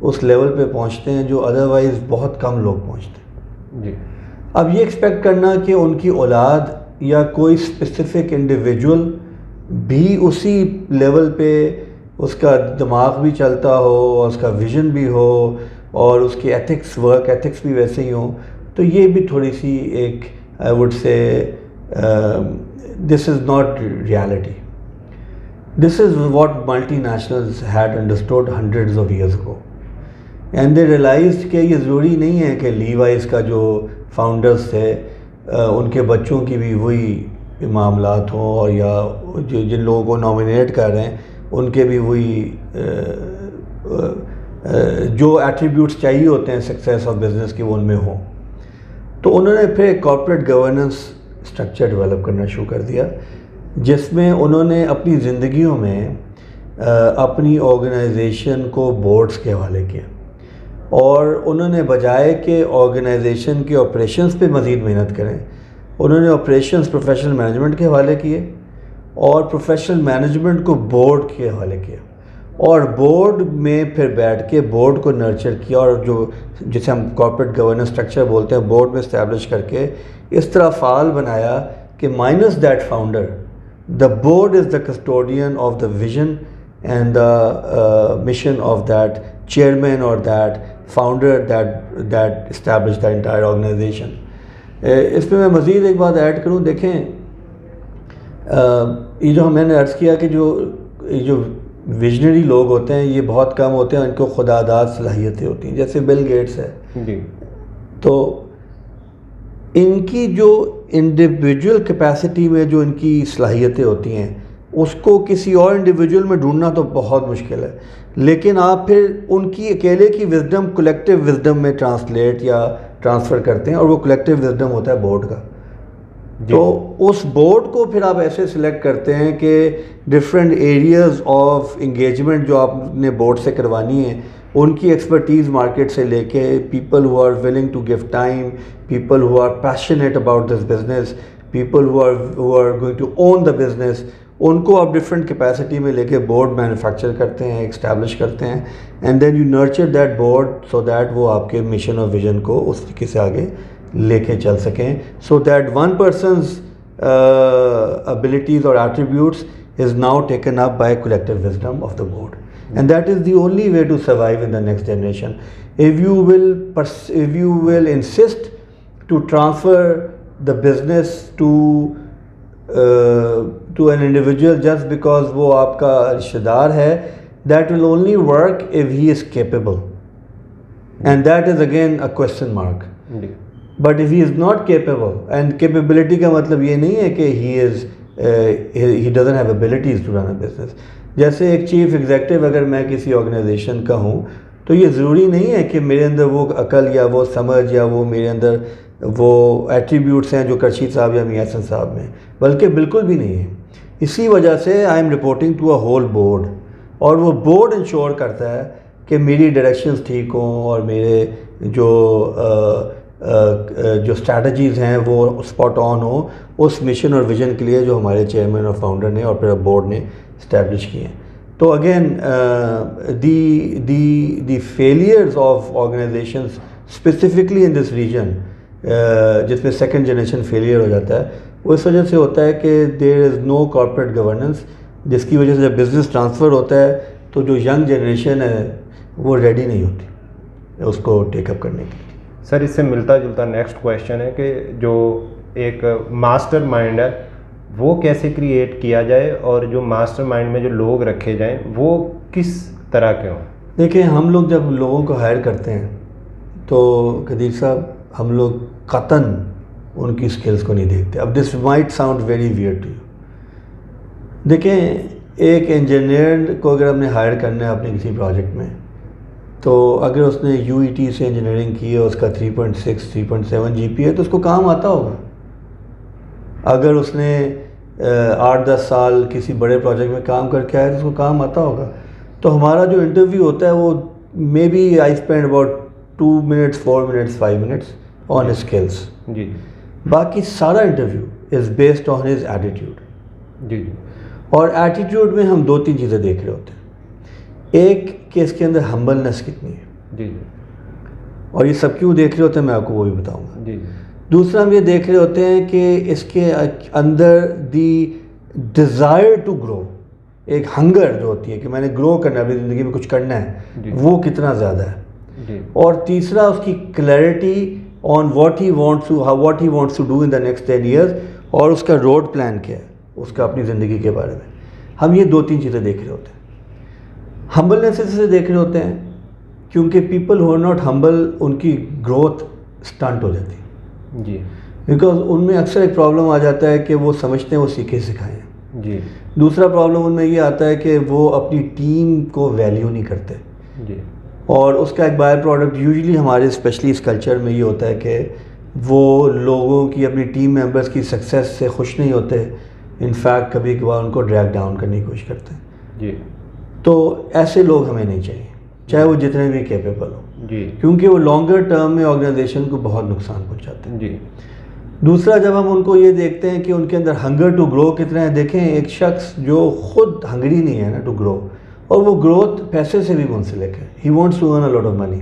اس لیول پہ پہنچتے ہیں جو ادروائز بہت کم لوگ پہنچتے ہیں۔ جی اب یہ ایکسپیکٹ کرنا کہ ان کی اولاد یا کوئی اسپیسیفک انڈیویجول بھی اسی لیول پہ اس کا دماغ بھی چلتا ہو اور اس کا ویژن بھی ہو اور اس کی ایتھکس، ورک ایتھکس بھی ویسے ہی ہوں، تو یہ بھی تھوڑی سی ایک I would say this is not reality. This is what multinationals had understood hundreds of years ago. And they realized کہ یہ ضروری نہیں ہے کہ لیوائز کا جو فاؤنڈرز تھے ان کے بچوں کی بھی وہی معاملات ہوں، اور یا جن لوگوں کو نامینیٹ کر رہے ہیں ان کے بھی وہی جو ایٹریبیوٹس چاہیے ہوتے ہیں سکسیس آف بزنس کی وہ ان میں ہوں. تو انہوں نے پھر کارپوریٹ گورننس اسٹرکچر ڈیولپ کرنا شروع کر دیا، جس میں انہوں نے اپنی زندگیوں میں اپنی آرگنائزیشن کو بورڈز کے حوالے کیا، اور انہوں نے بجائے کہ آرگنائزیشن کے آپریشنز پہ مزید محنت کریں، انہوں نے آپریشنز پروفیشنل مینجمنٹ کے حوالے کیے اور پروفیشنل مینجمنٹ کو بورڈ کے حوالے کیا، اور بورڈ میں پھر بیٹھ کے بورڈ کو نرچر کیا، اور جو جسے ہم کارپوریٹ گورننس اسٹرکچر بولتے ہیں بورڈ میں اسٹیبلش کر کے اس طرح فعال بنایا کہ minus that founder the board is the custodian of the vision and the mission of that chairman or that founder that established the entire organization. اس پہ میں مزید ایک بات ایڈ کروں، دیکھیں یہ جو میں نے عرض کیا کہ جو ویژنری لوگ ہوتے ہیں یہ بہت کم ہوتے ہیں، ان کو خدا داد صلاحیتیں ہوتی ہیں، جیسے بل گیٹس ہے جی. تو ان کی جو انڈیویجول کیپیسٹی میں جو ان کی صلاحیتیں ہوتی ہیں اس کو کسی اور انڈیویجول میں ڈھونڈنا تو بہت مشکل ہے، لیکن آپ پھر ان کی اکیلے کی وزڈم کولیکٹیو وزڈم میں ٹرانسلیٹ یا ٹرانسفر کرتے ہیں، اور وہ کولیکٹیو وزڈم ہوتا ہے بورڈ کا. تو اس بورڈ کو پھر آپ ایسے سلیکٹ کرتے ہیں کہ ڈفرینٹ ایریاز آف انگیجمنٹ جو آپ نے بورڈ سے کروانی ہے ان کی ایکسپرٹیز مارکیٹ سے لے کے people who are willing to give time, people who are passionate about this business, people who are going to own the business, ان کو آپ ڈفرینٹ کیپیسٹی میں لے کے بورڈ مینوفیکچر کرتے ہیں، اسٹیبلش کرتے ہیں، and then you nurture that board so that وہ آپ کے مشن اور ویژن کو اس طریقے سے آگے لے کے چل سکیں، so that one person's abilities or attributes is now taken up by collective wisdom of the board. And that is the only way to survive in the next generation. If you will insist to transfer the business to an individual just because وہ آپ کا رشتہ دار ہے, that will only work if he is capable. And that is again a question mark. But if he is not capable, and capability کا مطلب یہ نہیں ہے کہ he doesn't have abilities to run a business. جیسے ایک chief executive اگر میں کسی آرگنائزیشن کا ہوں تو یہ ضروری نہیں ہے کہ میرے اندر وہ عقل یا وہ سمجھ یا وہ میرے اندر وہ ایٹریبیوٹس ہیں جو کرشید صاحب یا میاں احسن صاحب میں, بلکہ بالکل بھی نہیں ہے. اسی وجہ سے I am reporting to a whole board, اور وہ بورڈ انشور کرتا ہے کہ میری ڈائریکشنز ٹھیک ہوں اور میرے جو اسٹریٹجیز ہیں وہ اسپاٹ آن ہوں اس مشن اور ویژن کے لیے جو ہمارے چیئرمین اور فاؤنڈر نے اور پھر بورڈ نے اسٹیبلش کیے ہیں. تو again the failures of organisations specifically in this region جس میں سیکنڈ جنریشن فیلیئر ہو جاتا ہے, وہ اس وجہ سے ہوتا ہے کہ دیر از نو کارپوریٹ گورننس, جس کی وجہ سے جب بزنس ٹرانسفر ہوتا ہے تو جو ینگ جنریشن ہے وہ ریڈی نہیں ہوتی اس کو ٹیک اپ کرنے کے لیے. سر اس سے ملتا جلتا نیکسٹ کویشچن ہے کہ جو ایک ماسٹر مائنڈ ہے وہ کیسے کریٹ کیا جائے, اور جو ماسٹر مائنڈ میں جو لوگ رکھے جائیں وہ کس طرح کے ہوں؟ دیکھیں ہم لوگ جب لوگوں کو ہائر کرتے ہیں تو قدیر صاحب ہم لوگ قطن ان کی اسکلس کو نہیں دیکھتے. اب this might sound very weird to you. دیکھیں ایک انجینئر کو اگر ہم نے ہائر کرنا ہے اپنے کسی پروجیکٹ میں, تو اگر اس نے یو ای ٹی سے انجینئرنگ کی ہے, اس کا 3.6 3.7 جی پی ہے, تو اس کو کام آتا ہوگا. اگر اس نے 8-10 سال کسی بڑے پروجیکٹ میں کام کر کے آیا تو اس کو کام آتا ہوگا. تو ہمارا جو انٹرویو ہوتا ہے وہ maybe I spend about 2 minutes 4 minutes 5 minutes on skills. جی باقی سارا interview is based on his attitude. جی جی اور ایٹیٹیوڈ میں ہم 2-3 چیزیں دیکھ رہے ہوتے ہیں. ایک کہ اس کے اندر ہمبلنس کتنی ہے, جی جی اور یہ سب کیوں دیکھ رہے ہوتے ہیں میں آپ کو وہ بھی بتاؤں گا. جی جی دوسرا ہم یہ دیکھ رہے ہوتے ہیں کہ اس کے اندر دی ڈیزائر ٹو گرو, ایک ہنگر جو ہوتی ہے کہ میں نے گرو کرنا ہے, اپنی زندگی میں کچھ کرنا ہے, وہ کتنا زیادہ ہے. اور تیسرا اس کی clarity on what he wants to do in the next 10 years, اور اس کا روڈ پلان کیا ہے اس کا اپنی زندگی کے بارے میں. ہم یہ 2-3 چیزیں دیکھ رہے ہوتے ہیں. ہمبلنس سے دیکھ رہے ہوتے ہیں کیونکہ پیپل ہو آر ناٹ ہمبل ان کی گروتھ اسٹنٹ ہو جاتی ہے. جی بیکاز ان میں اکثر ایک پرابلم آ جاتا ہے کہ وہ سمجھتے ہیں وہ سیکھے سکھائیں. جی دوسرا پرابلم ان میں یہ آتا ہے کہ وہ اپنی ٹیم کو ویلیو نہیں کرتے. جی اور اس کا ایک بائی پروڈکٹ یوزلی ہمارے اسپیشلی اس کلچر میں یہ ہوتا ہے کہ وہ لوگوں کی اپنی ٹیم ممبرس کی سکسیس سے خوش نہیں ہوتے. انفیکٹ کبھی کبھار ان کو ڈریگ ڈاؤن کرنے کی کوشش کرتے ہیں. جی تو ایسے لوگ ہمیں نہیں چاہیے, چاہے وہ جتنے بھی کیپیبل ہوں, جی کیونکہ وہ لانگر ٹرم میں آرگنائزیشن کو بہت نقصان پہنچاتے ہیں. جی دوسرا جب ہم ان کو یہ دیکھتے ہیں کہ ان کے اندر ہنگر ٹو گرو کتنا ہے, دیکھیں ایک شخص جو خود ہنگری نہیں ہے نا ٹو گرو, اور وہ گروتھ پیسے سے بھی منسلک ہے. He wants to earn a lot of money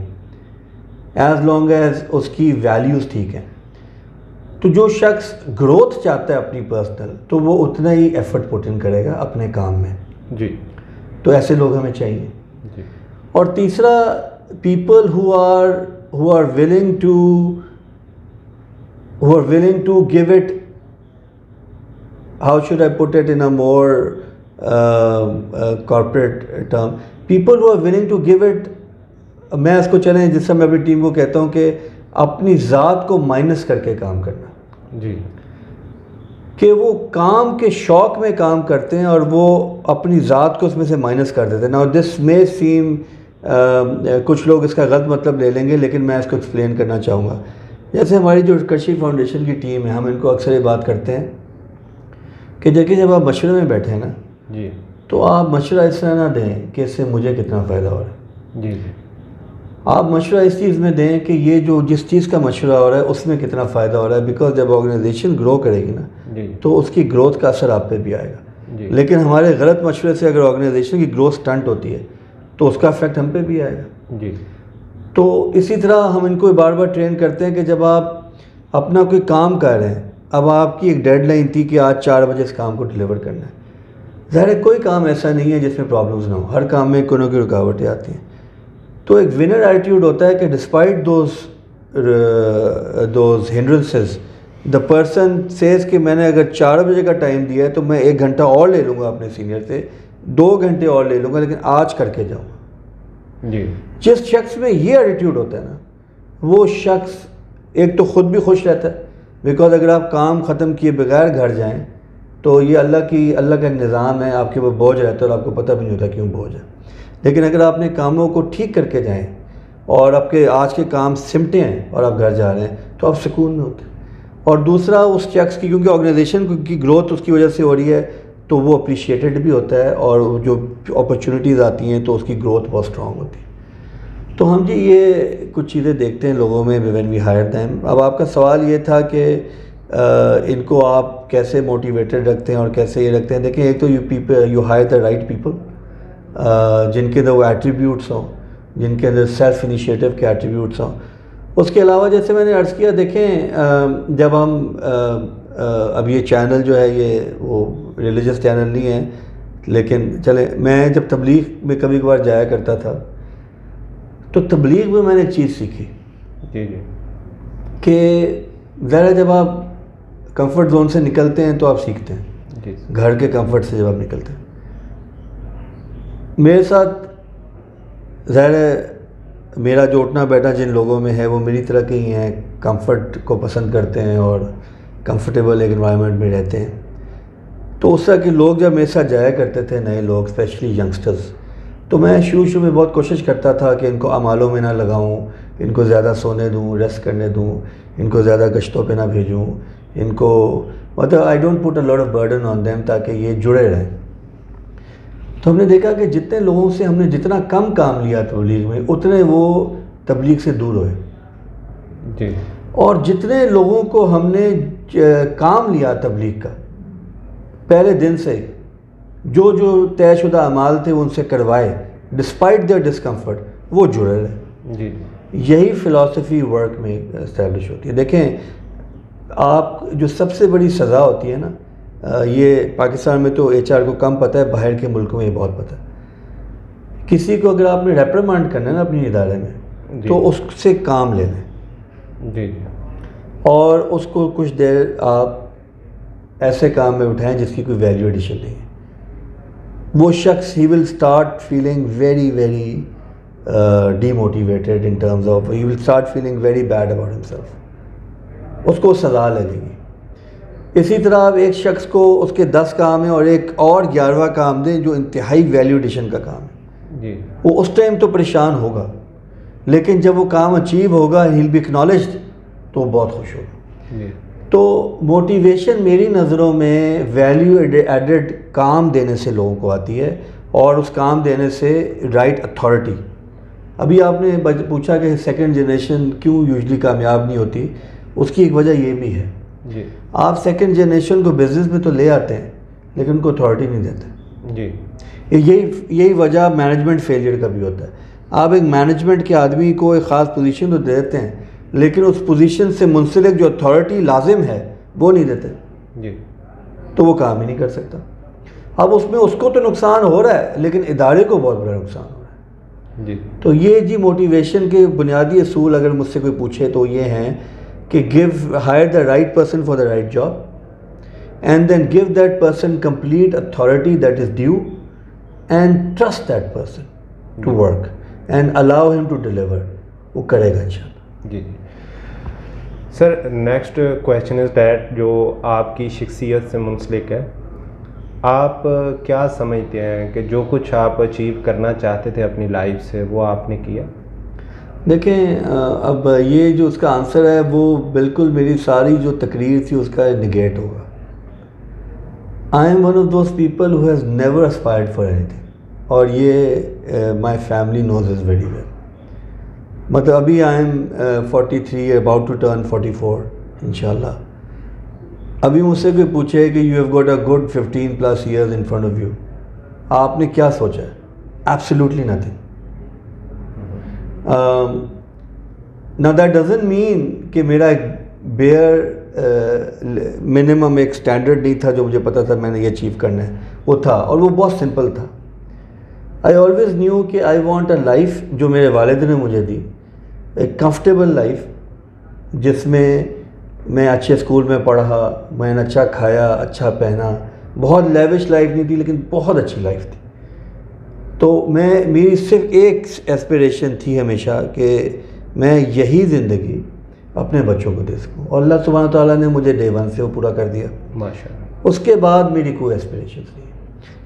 as long as اس کی ویلیوز ٹھیک ہیں. تو جو شخص گروتھ چاہتا ہے اپنی پرسنل, تو وہ اتنا ہی ایفرٹ پٹ ان کرے گا اپنے کام میں. جی تو ایسے لوگ ہمیں چاہیے. جی اور تیسرا people who are willing to give it, how should I put it in a more corporate term, people who are willing to give it, میں اس کو چلیں جس سے میں اپنی ٹیم کو کہتا ہوں کہ اپنی ذات کو مائنس کر کے کام کرنا. جی کہ وہ کام کے شوق میں کام کرتے ہیں اور وہ اپنی ذات کو اس میں سے مائنس کر دیتے ہیں. Now this may seem کچھ لوگ اس کا غلط مطلب لے لیں گے, لیکن میں اس کو ایکسپلین کرنا چاہوں گا. جیسے ہماری جو کرشی فاؤنڈیشن کی ٹیم ہے, ہم ان کو اکثر یہ بات کرتے ہیں کہ دیکھیں جب آپ مشورے میں بیٹھے ہیں نا, جی تو آپ مشورہ اس طرح نہ دیں کہ اس سے مجھے کتنا فائدہ ہو رہا ہے. جی جی آپ مشورہ اس چیز میں دیں کہ یہ جو جس چیز کا مشورہ ہو رہا ہے اس میں کتنا فائدہ ہو رہا ہے. بیکاز جب آرگنائزیشن گرو کرے گی نا, جی تو اس کی گروتھ کا اثر آپ پہ بھی آئے گا. جی لیکن ہمارے غلط مشورے سے اگر آرگنائزیشن کی گروتھ اسٹنٹ ہوتی ہے تو اس کا افیکٹ ہم پہ بھی آئے گا. جی تو اسی طرح ہم ان کو بار بار ٹرین کرتے ہیں کہ جب آپ اپنا کوئی کام کر رہے ہیں, اب آپ کی ایک ڈیڈ لائن تھی کہ آج 4 بجے اس کام کو ڈلیور کرنا ہے. ظاہر ہے کوئی کام ایسا نہیں ہے جس میں پرابلمز نہ ہو, ہر کام میں کوئی نہ کوئی رکاوٹیں آتی ہیں. تو ایک ونر ایٹیٹیوڈ ہوتا ہے کہ despite those hindrances the person says کہ میں نے اگر 4 بجے کا ٹائم دیا ہے تو میں 1 گھنٹہ اور لے لوں گا اپنے سینئر سے, 2 گھنٹے اور لے لوں گا, لیکن آج کر کے جاؤں گا. جی جس شخص میں یہ ایٹیٹیوڈ ہوتا ہے نا, وہ شخص ایک تو خود بھی خوش رہتا ہے, بیکاز اگر آپ کام ختم کیے بغیر گھر جائیں تو یہ اللہ کا ایک نظام ہے, آپ کے اوپر بوجھ رہتا ہے اور آپ کو پتہ بھی نہیں ہوتا کیوں بوجھ ہے. لیکن اگر آپ نے کاموں کو ٹھیک کر کے جائیں اور آپ کے آج کے کام سمٹے ہیں اور آپ گھر جا رہے ہیں تو آپ سکون میں ہوتے ہیں. اور دوسرا اس شخص کی, کیونکہ آرگنائزیشن کی گروتھ اس کی وجہ سے ہو رہی ہے, تو وہ اپریشیٹڈ بھی ہوتا ہے, اور جو اپرچونیٹیز آتی ہیں تو اس کی گروتھ بہت اسٹرانگ ہوتی ہے. تو ہم جی یہ کچھ چیزیں دیکھتے ہیں لوگوں میں وین وی ہائر دیم. اب آپ کا سوال یہ تھا کہ ان کو آپ کیسے موٹیویٹڈ رکھتے ہیں اور کیسے یہ رکھتے ہیں. دیکھیں ایک تو you hire the right people جن کے اندر وہ ایٹریبیوٹس ہوں, جن کے اندر سیلف انیشیٹو کے ایٹریبیوٹس ہوں. اس کے علاوہ جیسے میں نے عرض کیا, دیکھیں جب ہم اب یہ چینل جو ہے یہ وہ ریلیجس چینل نہیں ہے, لیکن چلیں میں جب تبلیغ میں کبھی کبھار جایا کرتا تھا تو تبلیغ میں نے ایک چیز سیکھی. جی جی کہ ظاہر ہے جب آپ کمفرٹ زون سے نکلتے ہیں تو آپ سیکھتے ہیں. جی گھر کے کمفرٹ سے جب آپ نکلتے ہیں, میرے ساتھ ظاہر ہے میرا جو اٹھنا بیٹھنا جن لوگوں میں ہے وہ میری طرح کے ہی ہیں, کمفرٹ کو پسند کرتے ہیں اور کمفرٹیبل ایک انوائرمنٹ میں رہتے ہیں. تو اس طرح کے لوگ جب میرے ساتھ جایا کرتے تھے, نئے لوگ اسپیشلی ینگسٹرز, تو میں شروع میں بہت کوشش کرتا تھا کہ ان کو اعمالوں میں نہ لگاؤں, ان کو زیادہ سونے دوں, ریسٹ کرنے دوں, ان کو زیادہ گشتوں پہ نہ بھیجوں, ان کو مطلب I don't put a lot of burden on them, تاکہ یہ جڑے رہیں. تو ہم نے دیکھا کہ جتنے لوگوں سے ہم نے جتنا کم کام لیا تبلیغ میں, اتنے وہ تبلیغ سے دور ہوئے. جی. اور جتنے لوگوں کو ہم نے کام لیا تبلیغ کا پہلے دن سے, جو طے شدہ اعمال تھے ان سے کروائے ڈسپائٹ دیئر ڈسکمفرٹ, وہ جڑے رہے. جی. یہی فلاسفی ورک میں اسٹیبلش ہوتی ہے. دیکھیں آپ جو سب سے بڑی سزا ہوتی ہے نا, یہ پاکستان میں تو ایچ آر کو کم پتہ ہے, باہر کے ملکوں میں یہ بہت پتہ ہے. کسی کو اگر آپ نے ریپریمانڈ کرنا ہے نا اپنی ادارے میں, تو اس سے کام لے لیں. جی. اور اس کو کچھ دیر آپ ایسے کام میں اٹھائیں جس کی کوئی ویلیو ایڈیشن نہیں ہے. وہ شخص he will start feeling very very demotivated in terms of, he will start feeling very bad about himself. اس کو سزا لگے گی. اسی طرح آپ ایک شخص کو اس کے 10 کام ہیں اور ایک اور 11واں کام دیں جو انتہائی ویلیو ایڈیشن کا کام ہے. جی. وہ اس ٹائم تو پریشان ہوگا, لیکن جب وہ کام اچیو ہوگا, ہیل بی اکنالجڈ, تو وہ بہت خوش ہوگا. جی. تو موٹیویشن میری نظروں میں ویلیو ایڈڈ کام دینے سے لوگوں کو آتی ہے, اور اس کام دینے سے رائٹ اتھارٹی. ابھی آپ نے پوچھا کہ سیکنڈ جنریشن کیوں یوزلی کامیاب نہیں ہوتی, اس کی ایک وجہ یہ بھی ہے. جی. آپ سیکنڈ جنریشن کو بزنس میں تو لے آتے ہیں, لیکن ان کو اتھارٹی نہیں دیتے. جی. یہی وجہ مینجمنٹ فیلئر کا بھی ہوتا ہے. آپ ایک مینجمنٹ کے آدمی کو ایک خاص پوزیشن تو دے دیتے ہیں, لیکن اس پوزیشن سے منسلک جو اتھارٹی لازم ہے وہ نہیں دیتے. جی. تو وہ کام ہی نہیں کر سکتا. اب اس میں اس کو تو نقصان ہو رہا ہے, لیکن ادارے کو بہت بڑا نقصان ہو رہا ہے. جی. تو یہ موٹیویشن کے بنیادی اصول اگر مجھ سے کوئی پوچھے تو یہ ہیں کہ hire the right person for the right job, and then give that person complete authority that is due, and trust that person to work, and allow him to deliver. وہ کرے گا انشاءاللہ. جی. Sir next question is that, جو آپ کی شخصیت سے منسلک ہے, آپ کیا سمجھتے ہیں کہ جو کچھ آپ اچیو کرنا چاہتے تھے اپنی لائف سے وہ آپ نے کیا؟ دیکھیں اب یہ جو اس کا آنسر ہے وہ بالکل میری ساری جو تقریر تھی اس کا نگیٹ ہوگا. I am one of those people who has never aspired for anything, اور یہ my family knows is very well. مطلب ابھی I am 43, about to turn 44 انشاءاللہ. ابھی مجھ سے کوئی پوچھے کہ you have got a good 15+ years in front of you, آپ نے کیا سوچا ہے؟ Absolutely nothing. نا دیٹ ڈزنٹ مین کہ میرا ایک بیئر منیمم ایک اسٹینڈرڈ نہیں تھا جو مجھے پتا تھا میں نے یہ اچیو کرنا ہے, وہ تھا, اور وہ بہت سمپل تھا. آئی آلویز نیو کہ آئی وانٹ اے لائف جو میرے والد نے مجھے دی, ایک کمفرٹیبل لائف جس میں میں اچھے اسکول میں پڑھا, میں نے اچھا کھایا, اچھا پہنا. بہت لیوش لائف نہیں تھی, لیکن بہت اچھی لائف تھی. تو میری صرف ایک ایسپریشن تھی ہمیشہ کہ میں یہی زندگی اپنے بچوں کو دے سکوں, اور اللہ سبحانہ تعالیٰ نے مجھے ڈے 1 سے وہ پورا کر دیا. ماشاءاللہ. اس کے بعد میری کوئی ایسپریشنز نہیں.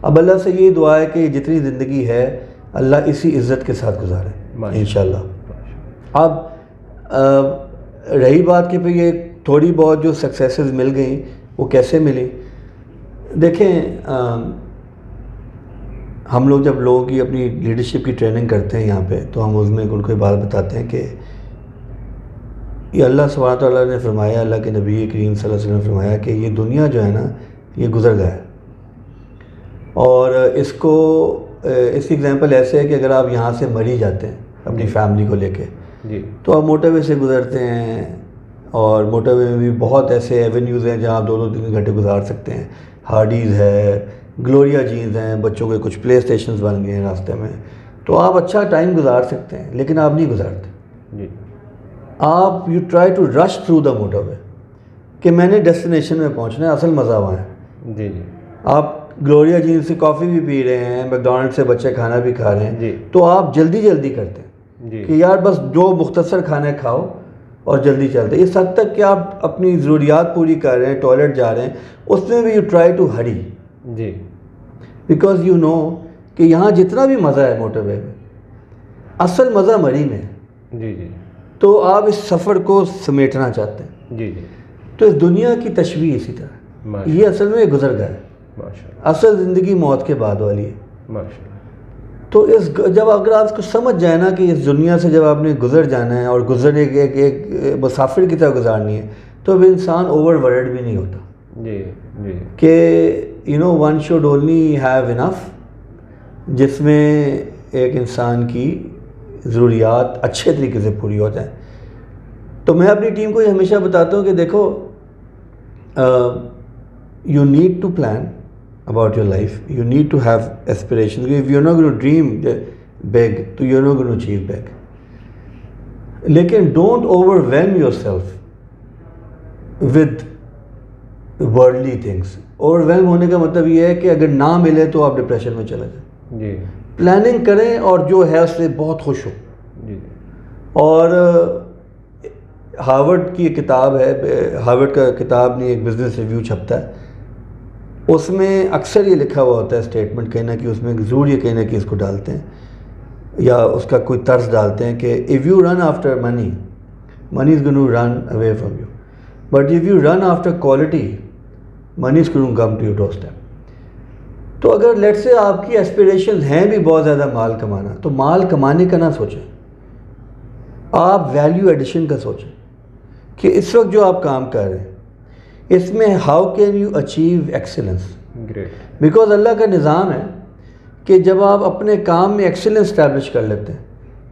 اب اللہ سے یہ دعا ہے کہ جتنی زندگی ہے اللہ اسی عزت کے ساتھ گزارے انشاءاللہ. اب رہی بات کہ پھر یہ تھوڑی بہت جو سکسیسز مل گئیں وہ کیسے ملی. دیکھیں ہم لوگ جب لوگوں کی اپنی لیڈرشپ کی ٹریننگ کرتے ہیں یہاں پہ, تو ہم اس میں ان کو یہ بات بتاتے ہیں کہ یہ اللہ سبحانہ تعالیٰ نے فرمایا, اللہ کے نبی کریم صلی اللہ علیہ وسلم نے فرمایا کہ یہ دنیا جو ہے نا یہ گزر گیا ہے. اور اس کی ایگزامپل ایسے ہے کہ اگر آپ یہاں سے مر ہی جاتے ہیں اپنی فیملی کو لے کے, تو آپ موٹر وے سے گزرتے ہیں, اور موٹر وے میں بھی بہت ایسے ایونیوز ہیں جہاں آپ 2-3 گھنٹے گزار سکتے ہیں. ہارڈیز ہے, گلوریا جینز ہیں, بچوں کے کچھ پلے اسٹیشنز بن گئے ہیں راستے میں, تو آپ اچھا ٹائم گزار سکتے ہیں, لیکن آپ نہیں گزارتے. آپ you try to rush through the motorway کہ میں نے ڈیسٹینیشن میں پہنچنا ہے, اصل مزہ وہاں ہے. آپ گلوریا جینز سے کافی بھی پی رہے ہیں, میک ڈونلڈ سے بچے کھانا بھی کھا رہے ہیں, تو آپ جلدی کرتے ہیں. جی کہ یار بس جو مختصر کھانا کھاؤ اور جلدی چلتے. اس حد تک کہ آپ اپنی ضروریات پوری کر رہے ہیں, ٹوائلٹ جا رہے ہیں, اس میں بھی یو ٹرائی ٹو ہری, جی بیکاز یو نو کہ یہاں جتنا بھی مزہ ہے موٹر وے میں, اصل مزہ مری میں ہے. جی جی تو آپ اس سفر کو سمیٹنا چاہتے ہیں. جی جی تو اس دنیا کی تشبیہ اسی طرح, یہ اصل میں گزر گئے, ماشاء اللہ اصل زندگی موت کے بعد والی ہے. ماشاء اللہ. تو جب اگر آپ اس کو سمجھ جائے نا کہ اس دنیا سے جب آپ نے گزر جانا ہے اور گزرنے کے ایک مسافر کی طرح گزارنی ہے, تو اب انسان اوور ورلڈ بھی نہیں ہوتا. جی جی کہ you know one should only have enough, جس میں ایک انسان کی ضروریات اچھے طریقے سے پوری ہو جائیں. تو میں اپنی ٹیم کو یہ ہمیشہ بتاتا ہوں کہ دیکھو, you need to plan about your life, you need to have aspirations. If you're not going to dream big, تو you're not going to achieve big. لیکن don't overwhelm yourself with worldly things. overwhelm ہونے کا مطلب یہ ہے کہ اگر نہ ملے تو آپ ڈپریشن میں چلے جائیں. جی پلاننگ کریں اور جو ہے اس سے بہت خوش ہو. جی اور ہارورڈ کی ایک کتاب ہے, ہارورڈ کا کتاب نہیں, ایک بزنس ریویو چھپتا ہے, اس میں اکثر یہ لکھا ہوا ہوتا ہے اسٹیٹمنٹ, کہیں نہ کہ اس میں ضرور یہ کہیں نہ کہ اس کو ڈالتے ہیں یا اس کا کوئی طرز ڈالتے ہیں کہ if you run after money, money is going to run away from you, but if you run after quality, money is going to come to your doorstep. تو اگر لیٹ سے آپ کی ایسپیریشنز ہیں بھی بہت زیادہ مال کمانا, تو مال کمانے کا نہ سوچیں, آپ ویلیو ایڈیشن کا سوچیں کہ اس وقت جو آپ کام کر رہے ہیں اس میں how can you achieve excellence. Great. Because Allah کا نظام ہے کہ جب آپ اپنے کام میں ایکسیلنس اسٹیبلش کر لیتے ہیں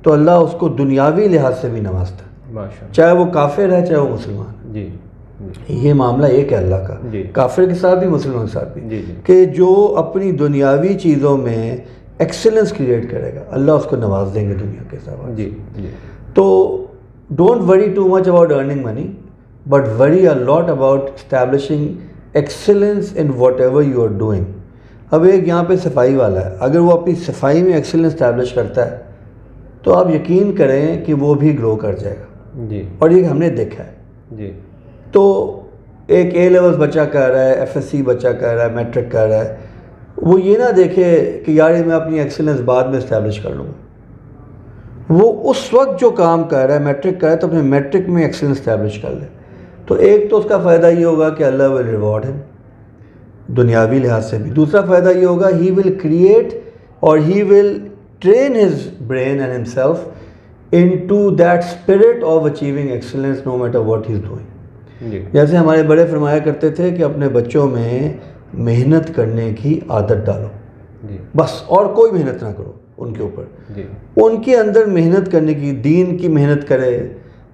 تو اللہ اس کو دنیاوی لحاظ سے بھی نوازتا ہے, ماشاء اللہ. چاہے وہ کافر ہے چاہے وہ مسلمان. جی یہ معاملہ ایک ہے اللہ کا, جی کافر کے ساتھ بھی مسلمان کے ساتھ بھی, جی جی کہ جو اپنی دنیاوی چیزوں میں ایکسیلنس کریٹ کرے گا اللہ اس کو نواز دیں گے دنیا کے ساتھ. جی جی. تو don't worry too much about earning money, but worry a lot about establishing excellence in whatever you are doing. اب ایک یہاں پہ صفائی والا ہے, اگر وہ اپنی صفائی میں ایکسیلنس اسٹیبلش کرتا ہے تو آپ یقین کریں کہ وہ بھی گرو کر جائے گا. جی اور یہ ہم نے دیکھا ہے. جی. تو ایک اے لیولس بچہ کر رہا ہے, ایف ایس سی بچہ کر رہا ہے, میٹرک کر رہا ہے, وہ یہ نہ دیکھے کہ یار میں اپنی ایکسیلنس بعد میں اسٹیبلش کر لوں گا. وہ اس وقت جو کام کر رہا ہے, میٹرک کر رہا ہے, تو اپنے میٹرک میں ایکسیلنس اسٹیبلش کر لے. تو ایک تو اس کا فائدہ یہ ہوگا کہ اللہ ول ریوارڈ ہم دنیاوی لحاظ سے بھی. دوسرا فائدہ یہ ہوگا ہی ول کریٹ اور he will train his brain and himself into that spirit of achieving excellence no matter what he is doing. جیسے ہمارے بڑے فرمایا کرتے تھے کہ اپنے بچوں میں محنت کرنے کی عادت ڈالو, بس اور کوئی محنت نہ کرو ان کے اوپر. ان کے اندر محنت کرنے کی, دین کی محنت کرے,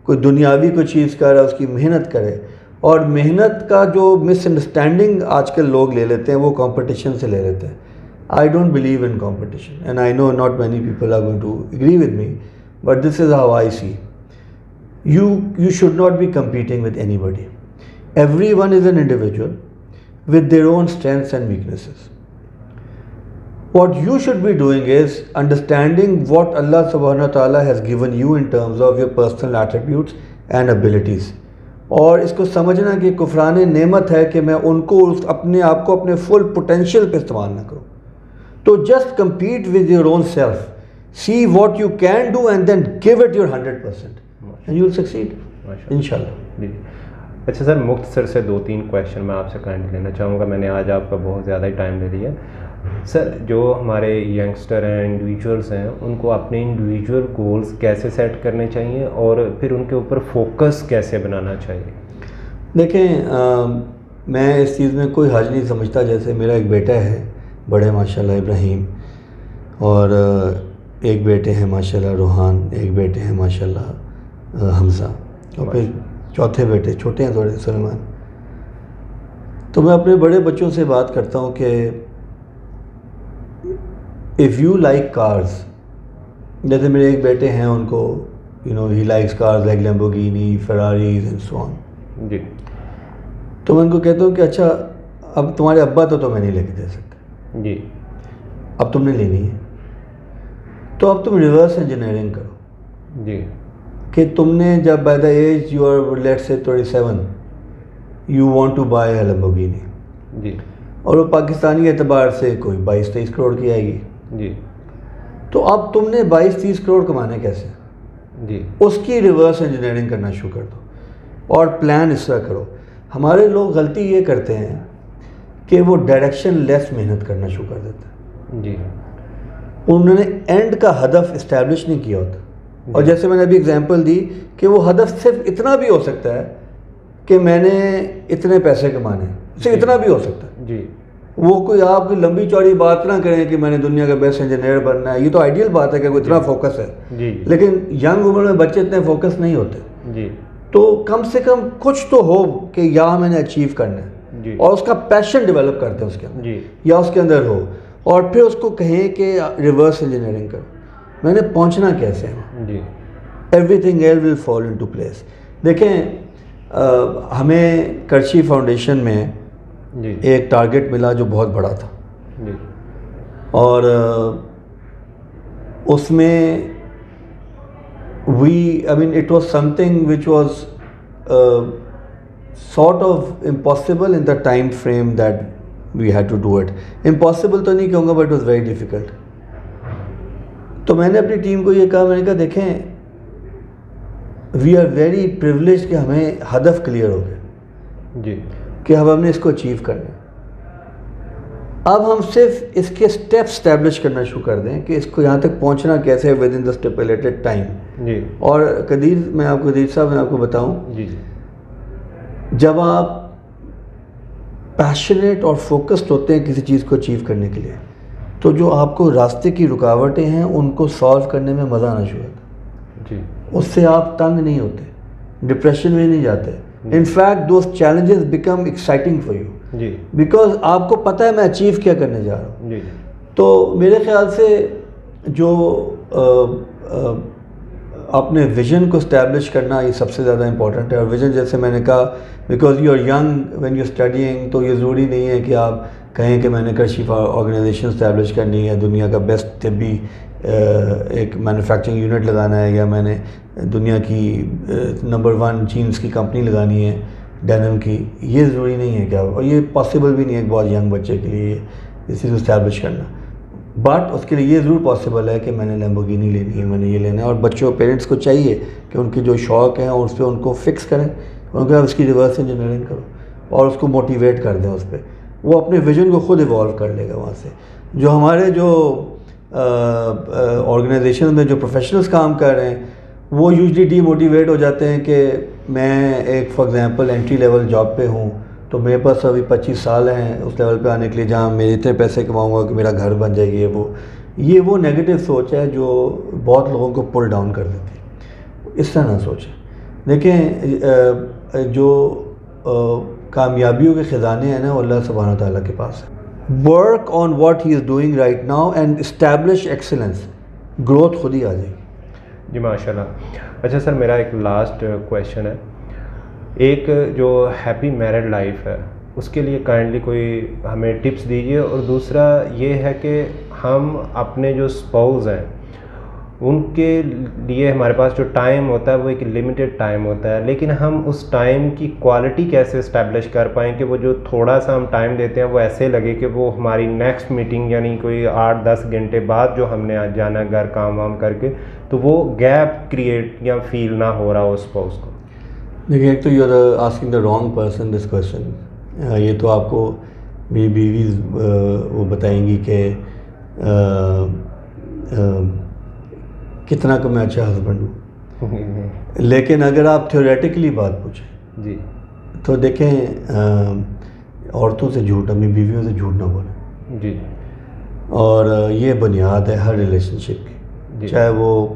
کوئی دنیاوی کوئی چیز کر رہا ہے اس کی محنت کرے. اور محنت کا جو مس انڈرسٹینڈنگ آج کل لوگ لے لیتے ہیں وہ کمپٹیشن سے لے لیتے ہیں. I don't believe in competition and I know not many people are going to agree with me, but this is how I see. You should not be competing with anybody. Everyone is an individual with their own strengths and weaknesses. What you should be doing is understanding what Allah subhanahu wa ta'ala has given you in terms of your personal attributes and abilities. اور اس کو سمجھنا کہ کفران نعمت ہے کہ میں ان کو اپنے آپ کو اپنے فل پوٹینشیل پہ استعمال نہ کروں. تو just compete with your own self, see what you can do and then give it your 100%. And you will succeed, inshallah. جی. اچھا سر, مختصر سے 2-3 کویشچن میں آپ سے کائنڈلی لینا چاہوں گا, میں نے آج آپ کا بہت زیادہ ہی ٹائم لے لیا. سر, جو ہمارے ینگسٹر ہیں, انڈیویجولس ہیں, ان کو اپنے انڈیویجول گولز کیسے سیٹ کرنے چاہیے اور پھر ان کے اوپر فوکس کیسے بنانا چاہیے؟ دیکھیں, میں اس چیز میں کوئی حرج نہیں سمجھتا. جیسے میرا ایک بیٹا ہے بڑے ماشاءاللہ ابراہیم, اور ایک بیٹے ہیں ماشاءاللہ روحان, ایک بیٹے ہیں ماشاءاللہ حمزہ, اور پھر چوتھے بیٹے چھوٹے ہیں تھوڑے سلیمان. تو میں اپنے بڑے بچوں سے بات کرتا ہوں کہ اف یو لائک کارز, جیسے میرے ایک بیٹے ہیں ان کو he likes cars like Lamborghini, Ferraris and so on. جی. تو میں ان کو کہتا ہوں کہ اچھا اب تمہارے ابا تو تمہیں نہیں لے کے دے سکتے, جی, اب تم نے لینی ہے, تو اب تم ریورس انجینئرنگ کرو. جی کہ تم نے جب by the age you are let's say 37 you want to buy a Lamborghini, جی اور وہ پاکستانی اعتبار سے کوئی 22-23 کروڑ کی آئے گی. جی تو اب تم نے 22-30 کروڑ کمانے کیسے؟ جی اس کی ریورس انجینئرنگ کرنا شروع کر دو اور پلان اس طرح کرو. ہمارے لوگ غلطی یہ کرتے ہیں کہ وہ ڈائریکشن لیس محنت کرنا شروع کر دیتے ہیں. جی انہوں نے اینڈ کا ہدف اسٹیبلش نہیں کیا ہوتا. اور جیسے میں نے ابھی اگزامپل دی کہ وہ ہدف صرف اتنا بھی ہو سکتا ہے کہ میں نے اتنے پیسے کمانے ہیں, صرف اتنا بھی ہو سکتا ہے. جی وہ کوئی آپ کی لمبی چوڑی بات نہ کریں کہ میں نے دنیا کا بیسٹ انجینئر بننا ہے. یہ تو آئیڈیل بات ہے کہ کوئی اتنا فوکس ہے, جی لیکن ینگ عمر میں بچے اتنے فوکس نہیں ہوتے. جی تو کم سے کم کچھ تو ہو کہ یہاں میں نے اچیو کرنا ہے, جی اور اس کا پیشن ڈیولپ کرتے ہیں اس کے اندر, جی یا اس کے اندر ہو, اور پھر اس کو کہیں کہ ریورس انجینئرنگ کرو, میں نے پہنچنا کیسے ہے. جی ایوری تھنگ ایل will fall into place. دیکھیں ہمیں کرچی فاؤنڈیشن میں جی ایک ٹارگٹ ملا جو بہت بڑا تھا, جی اور اس میں I mean it was something which was sort of impossible in the time frame that we had to do it. Impossible تو نہیں کہوں گا, but it was very difficult. تو میں نے اپنی ٹیم کو یہ کہا, میں نے کہا دیکھیں وی آر ویری پریولیجڈ کہ ہمیں ہدف کلیئر ہو گیا جی کہ اب ہم نے اس کو اچیو کرنا ہے. اب ہم صرف اس کے اسٹیپ اسٹیبلش کرنا شروع کر دیں کہ اس کو یہاں تک پہنچنا کیسے ہے within the stipulated time. جی اور قدیر صاحب میں آپ کو بتاؤں, جی جب آپ پیشنیٹ اور فوکسڈ ہوتے ہیں کسی چیز کو اچیو کرنے کے لیے, تو جو آپ کو راستے کی رکاوٹیں ہیں ان کو سالو کرنے میں مزہ آنا شروع ہوتا. جی اس سے آپ تنگ نہیں ہوتے, ڈپریشن میں نہیں جاتے. In fact those challenges become exciting for you, جی بیکاز آپ کو پتہ ہے میں اچیو کیا کرنے جا رہا ہوں. جی تو میرے خیال سے جو اپنے ویژن کو اسٹیبلش کرنا یہ سب سے زیادہ امپورٹنٹ ہے. اور ویژن جیسے میں نے کہا because you are young when you studying, تو یہ ضروری نہیں ہے کہ آپ کہیں کہ میں نے کرشی آرگنائزیشن اسٹیبلش کرنی ہے, دنیا کا بیسٹ طبی ایک مینوفیکچرنگ یونٹ لگانا ہے, یا میں نے دنیا کی نمبر 1 جینس کی کمپنی لگانی ہے ڈینم کی. یہ ضروری نہیں ہے کیا, اور یہ پاسبل بھی نہیں ہے ایک بہت ینگ بچے کے لیے اس چیز کو اسٹیبلش کرنا. بٹ اس کے لیے یہ ضرور پاسبل ہے کہ میں نے لیمبورگینی لینی ہے, میں نے یہ لینا ہے. اور بچوں پیرنٹس کو چاہیے کہ ان کے جو شوق ہیں اور اس پہ ان کو فکس کریں, ان کو اس کی ریورس انجینئرنگ کرو اور اس کو موٹیویٹ کر دیں اس پہ. وہ اپنے ویژن کو خود ایوالو کر لے گا وہاں سے. جو ہمارے جو آرگنائزیشن میں جو پروفیشنلز کام کر رہے ہیں وہ یوزلی ڈی موٹیویٹ ہو جاتے ہیں کہ میں ایک for example entry level job پہ ہوں, تو میرے پاس ابھی 25 سال ہیں اس لیول پہ آنے کے لیے جہاں میں اتنے پیسے کماؤں گا کہ میرا گھر بن جائے گی. یہ وہ نیگیٹو سوچ ہے جو بہت لوگوں کو پل ڈاؤن کر دیتی ہے. اس طرح نہ سوچیں. دیکھیں جو کامیابیوں کے خزانے ہیں نا وہ اللہ سبحانہ تعالیٰ کے پاس ہے. Work on what he is doing right now and establish excellence, growth خود ہی آ جائے گی. جی ماشاء اللہ. اچھا سر, میرا ایک لاسٹ کویشچن ہے. ایک جو ہیپی میرڈ لائف ہے اس کے لیے کائنڈلی کوئی ہمیں ٹپس دیجیے. اور دوسرا یہ ہے کہ ہم اپنے جو اسپاؤز ہیں ان کے لیے ہمارے پاس جو ٹائم ہوتا ہے وہ ایک لمیٹیڈ ٹائم ہوتا ہے, لیکن ہم اس ٹائم کی کوالٹی کیسے اسٹیبلش کر پائیں کہ وہ جو تھوڑا سا ہم ٹائم دیتے ہیں وہ ایسے لگے کہ وہ ہماری نیکسٹ میٹنگ یعنی کوئی 8-10 گھنٹے بعد جو ہم نے جانا گھر کام وام کر کے, تو وہ گیپ کریٹ یا فیل نہ ہو رہا ہو اسپاؤز کو. دیکھیے ایک تو you are asking the wrong person this question. یہ تو آپ کو میری بیوی وہ بتائیں گی کہ کتنا کہ میں اچھا ہسبینڈ ہوں. لیکن اگر آپ تھیوریٹیکلی بات پوچھیں جی تو دیکھیں عورتوں سے جھوٹ, اپنی بیویوں سے جھوٹ نہ بولیں. جی اور یہ بنیاد ہے ہر ریلیشن شپ کی, چاہے وہ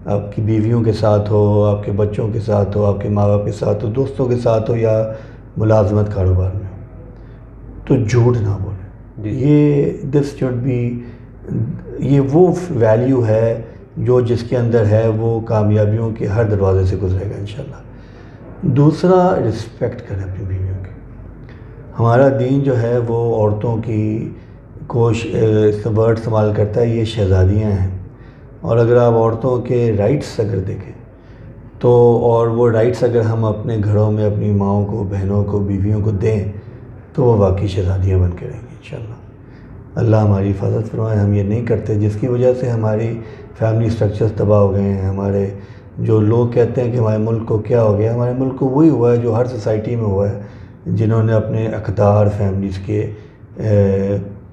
آپ کی بیویوں کے ساتھ ہو, آپ کے بچوں کے ساتھ ہو, آپ کے ماں باپ کے ساتھ ہو, دوستوں کے ساتھ ہو, یا ملازمت کاروبار میں ہو, تو جھوٹ نہ بولیں. یہ دس شوڈ بی, یہ وہ ویلیو ہے جو جس کے اندر ہے وہ کامیابیوں کے ہر دروازے سے گزرے گا انشاءاللہ. دوسرا, رسپیکٹ کریں اپنی بیویوں کی. ہمارا دین جو ہے وہ عورتوں کی ورڈ استعمال کرتا ہے یہ شہزادیاں ہیں, اور اگر آپ عورتوں کے رائٹس اگر دیکھیں تو، اور وہ رائٹس اگر ہم اپنے گھروں میں اپنی ماؤں کو، بہنوں کو، بیویوں کو دیں تو وہ واقعی شہزادیاں بن کے رہیں گی انشاءاللہ۔ اللہ ہماری حفاظت فرمائے، ہم یہ نہیں کرتے، جس کی وجہ سے ہماری فیملی سٹرکچرز تباہ ہو گئے ہیں۔ ہمارے جو لوگ کہتے ہیں کہ ہمارے ملک کو کیا ہو گیا، ہمارے ملک کو وہی ہوا ہے جو ہر سوسائٹی میں ہوا ہے، جنہوں نے اپنے اقدار فیملیز کے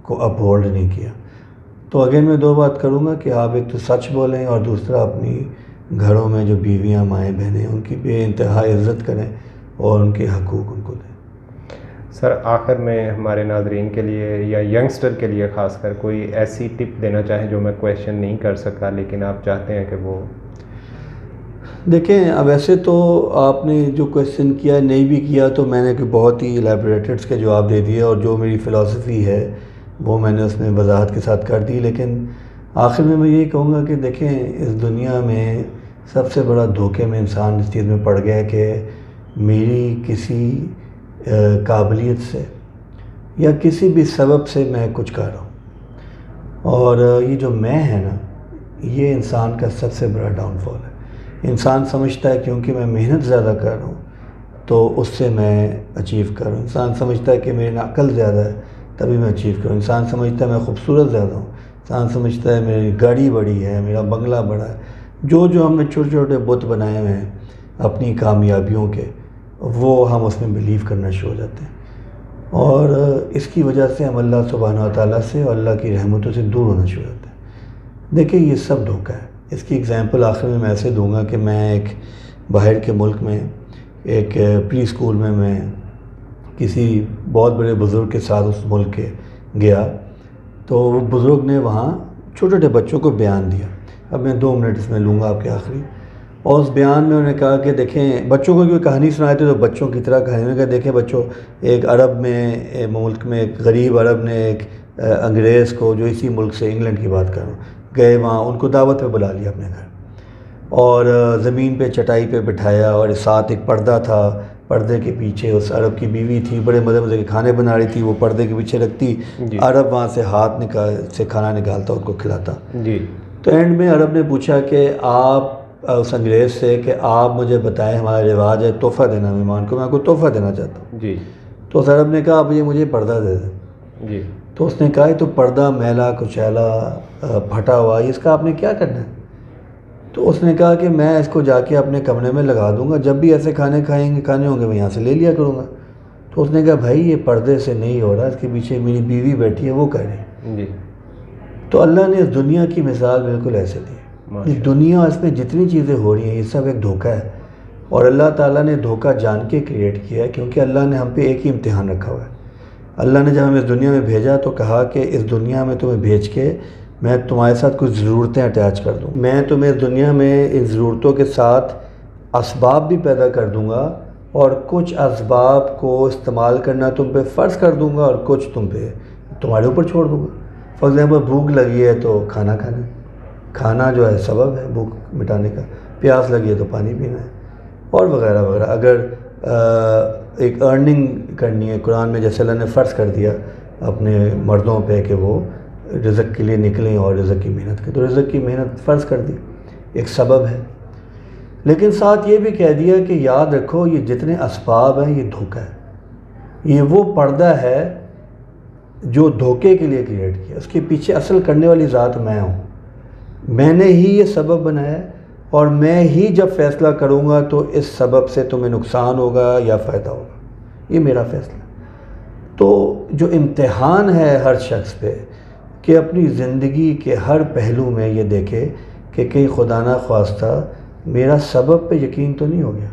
کو اپ ہولڈ نہیں کیا۔ تو اگین میں دو بات کروں گا کہ آپ ایک تو سچ بولیں، اور دوسرا اپنی گھروں میں جو بیویاں، مائیں، بہنیں، ان کی بے انتہا عزت کریں اور ان کے حقوق ان کو دیں۔ سر آخر میں ہمارے ناظرین کے لیے یا ینگسٹر کے لیے خاص کر کوئی ایسی ٹپ دینا چاہیں جو میں کویشچن نہیں کر سکا لیکن آپ چاہتے ہیں کہ وہ؟ دیکھیں، اب ایسے تو آپ نے جو کویشچن کیا نہیں بھی کیا تو میں نے کہ بہت ہی ایلیبوریٹڈ کے جواب دے دیے، اور جو میری فلاسفی ہے وہ میں نے اس میں وضاحت کے ساتھ کر دی۔ لیکن آخر میں یہی کہوں گا کہ دیکھیں، اس دنیا میں سب سے بڑا دھوکے میں انسان اس چیز میں پڑ گیا ہے کہ میری کسی قابلیت سے یا کسی بھی سبب سے میں کچھ کر رہا ہوں، اور یہ جو میں ہے نا، یہ انسان کا سب سے بڑا ڈاؤن فال ہے۔ انسان سمجھتا ہے کیونکہ میں محنت زیادہ کر رہا ہوں تو اس سے میں اچیو کر رہا ہوں۔ انسان سمجھتا ہے کہ میری عقل زیادہ ہے تبھی میں اچیو کروں۔ انسان سمجھتا ہے میں خوبصورت زیادہ ہوں، انسان سمجھتا ہے میری گاڑی بڑی ہے، میرا بنگلہ بڑا ہے۔ جو ہم نے چھوٹے چھوٹے بت بنائے ہوئے ہیں اپنی کامیابیوں کے، وہ ہم اس میں بلیو کرنا شروع ہو جاتے ہیں، اور اس کی وجہ سے ہم اللہ سبحانہ و تعالیٰ سے اور اللہ کی رحمتوں سے دور ہونا شروع ہوتے ہیں۔ دیکھیں، یہ سب دھوکہ ہے۔ اس کی اگزامپل آخر میں ایسے دوں گا کہ میں ایک باہر کے ملک میں ایک پری اسکول میں کسی بہت بڑے بزرگ کے ساتھ اس ملک کے گیا، تو وہ بزرگ نے وہاں چھوٹے چھوٹے بچوں کو بیان دیا۔ اب میں 2 منٹ اس میں لوں گا آپ کے آخری، اور اس بیان میں انہوں نے کہا کہ دیکھیں، بچوں کو کوئی کہانی سنائے تھے تو بچوں کی طرح کہانی میں کہا، دیکھیں بچوں، ایک عرب میں ملک میں ایک غریب عرب نے ایک انگریز کو، جو اسی ملک سے، انگلینڈ کی بات کر رہا ہوں، گئے وہاں، ان کو دعوت پہ بلا لیا اپنے گھر، اور زمین پہ چٹائی پہ بٹھایا، اور ساتھ ایک پردہ تھا، پردے کے پیچھے اس عرب کی بیوی تھی، بڑے مزے مزے کے کھانے بنا رہی تھی، وہ پردے کے پیچھے رکھتی، عرب وہاں سے ہاتھ سے کھانا نکالتا، ان کو کھلاتا۔ تو اینڈ میں عرب نے پوچھا کہ آپ اس انگریز سے کہ آپ مجھے بتائیں، ہمارا رواج ہے تحفہ دینا مہمان کو، میں آپ کو تحفہ دینا چاہتا ہوں۔ تو اس عرب نے کہا، آپ یہ مجھے پردہ دے دیں۔ تو اس نے کہا، تو پردہ میلا کچیلا پھٹا ہوا، اس کا آپ نے کیا کرنا ہے؟ تو اس نے کہا کہ میں اس کو جا کے اپنے کمرے میں لگا دوں گا، جب بھی ایسے کھانے ہوں گے میں یہاں سے لے لیا کروں گا۔ تو اس نے کہا، بھائی یہ پردے سے نہیں ہو رہا، اس کے پیچھے میری بیوی بیٹھی ہے، وہ کہہ رہی ہے۔ تو اللہ نے اس دنیا کی مثال بالکل ایسے دی۔ یہ دنیا، اس میں جتنی چیزیں ہو رہی ہیں، یہ سب ایک دھوکہ ہے، اور اللہ تعالیٰ نے دھوکہ جان کے کریٹ کیا ہے، کیونکہ اللہ نے ہم پہ ایک ہی امتحان رکھا ہوا ہے۔ اللہ نے جب ہمیں اس دنیا میں بھیجا تو کہا کہ اس دنیا میں تمہیں بھیج کے میں تمہارے ساتھ کچھ ضرورتیں اٹیچ کر دوں، میں تمہیں اس دنیا میں ان ضرورتوں کے ساتھ اسباب بھی پیدا کر دوں گا، اور کچھ اسباب کو استعمال کرنا تم پہ فرض کر دوں گا، اور کچھ تمہارے اوپر چھوڑ دوں گا۔ فار ایگزامپل، بھوک لگی ہے تو کھانا کھانا ہے، کھانا جو ہے سبب ہے بھوک مٹانے کا، پیاس لگی ہے تو پانی پینا ہے، اور وغیرہ وغیرہ۔ اگر ایک ارننگ کرنی ہے، قرآن میں جیسے اللہ نے فرض کر دیا اپنے مردوں پہ کہ وہ رزق کے لیے نکلیں اور رزق کی محنت کریں، تو رزق کی محنت فرض کر دی، ایک سبب ہے۔ لیکن ساتھ یہ بھی کہہ دیا کہ یاد رکھو، یہ جتنے اسباب ہیں یہ دھوکہ ہے، یہ وہ پردہ ہے جو دھوکے کے لیے کریٹ کیا، اس کے پیچھے اصل کرنے والی ذات میں ہوں، میں نے ہی یہ سبب بنایا، اور میں ہی جب فیصلہ کروں گا تو اس سبب سے تمہیں نقصان ہوگا یا فائدہ ہوگا، یہ میرا فیصلہ۔ تو جو امتحان ہے ہر شخص پہ کہ اپنی زندگی کے ہر پہلو میں یہ دیکھے کہ کہیں خدا نہ خواستہ میرا سبب پہ یقین تو نہیں ہو گیا،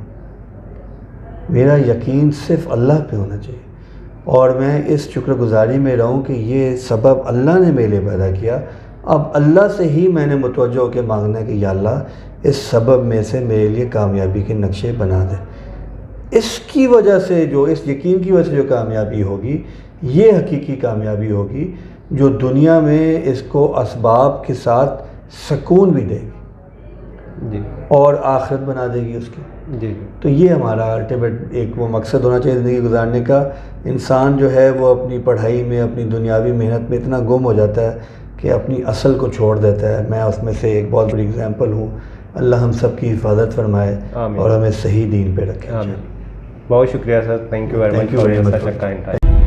میرا یقین صرف اللہ پہ ہونا چاہیے، اور میں اس شکر گزاری میں رہوں کہ یہ سبب اللہ نے میرے لیے پیدا کیا، اب اللہ سے ہی میں نے متوجہ ہو کے مانگنا ہے کہ یا اللہ اس سبب میں سے میرے لیے کامیابی کے نقشے بنا دے۔ اس کی وجہ سے، جو اس یقین کی وجہ سے جو کامیابی ہوگی، یہ حقیقی کامیابی ہوگی جو دنیا میں اس کو اسباب کے ساتھ سکون بھی دے گی اور آخرت بنا دے گی اس کی۔ تو یہ ہمارا الٹیمیٹ ایک وہ مقصد ہونا چاہیے زندگی گزارنے کا۔ انسان جو ہے وہ اپنی پڑھائی میں، اپنی دنیاوی محنت میں اتنا گم ہو جاتا ہے کہ اپنی اصل کو چھوڑ دیتا ہے. میں اس میں سے ایک بہت بڑی اگزامپل ہوں. اللہ ہم سب کی حفاظت فرمائے اور ہمیں صحیح دین پہ رکھے. بہت شکریہ sir, thank you very much for such a kind time.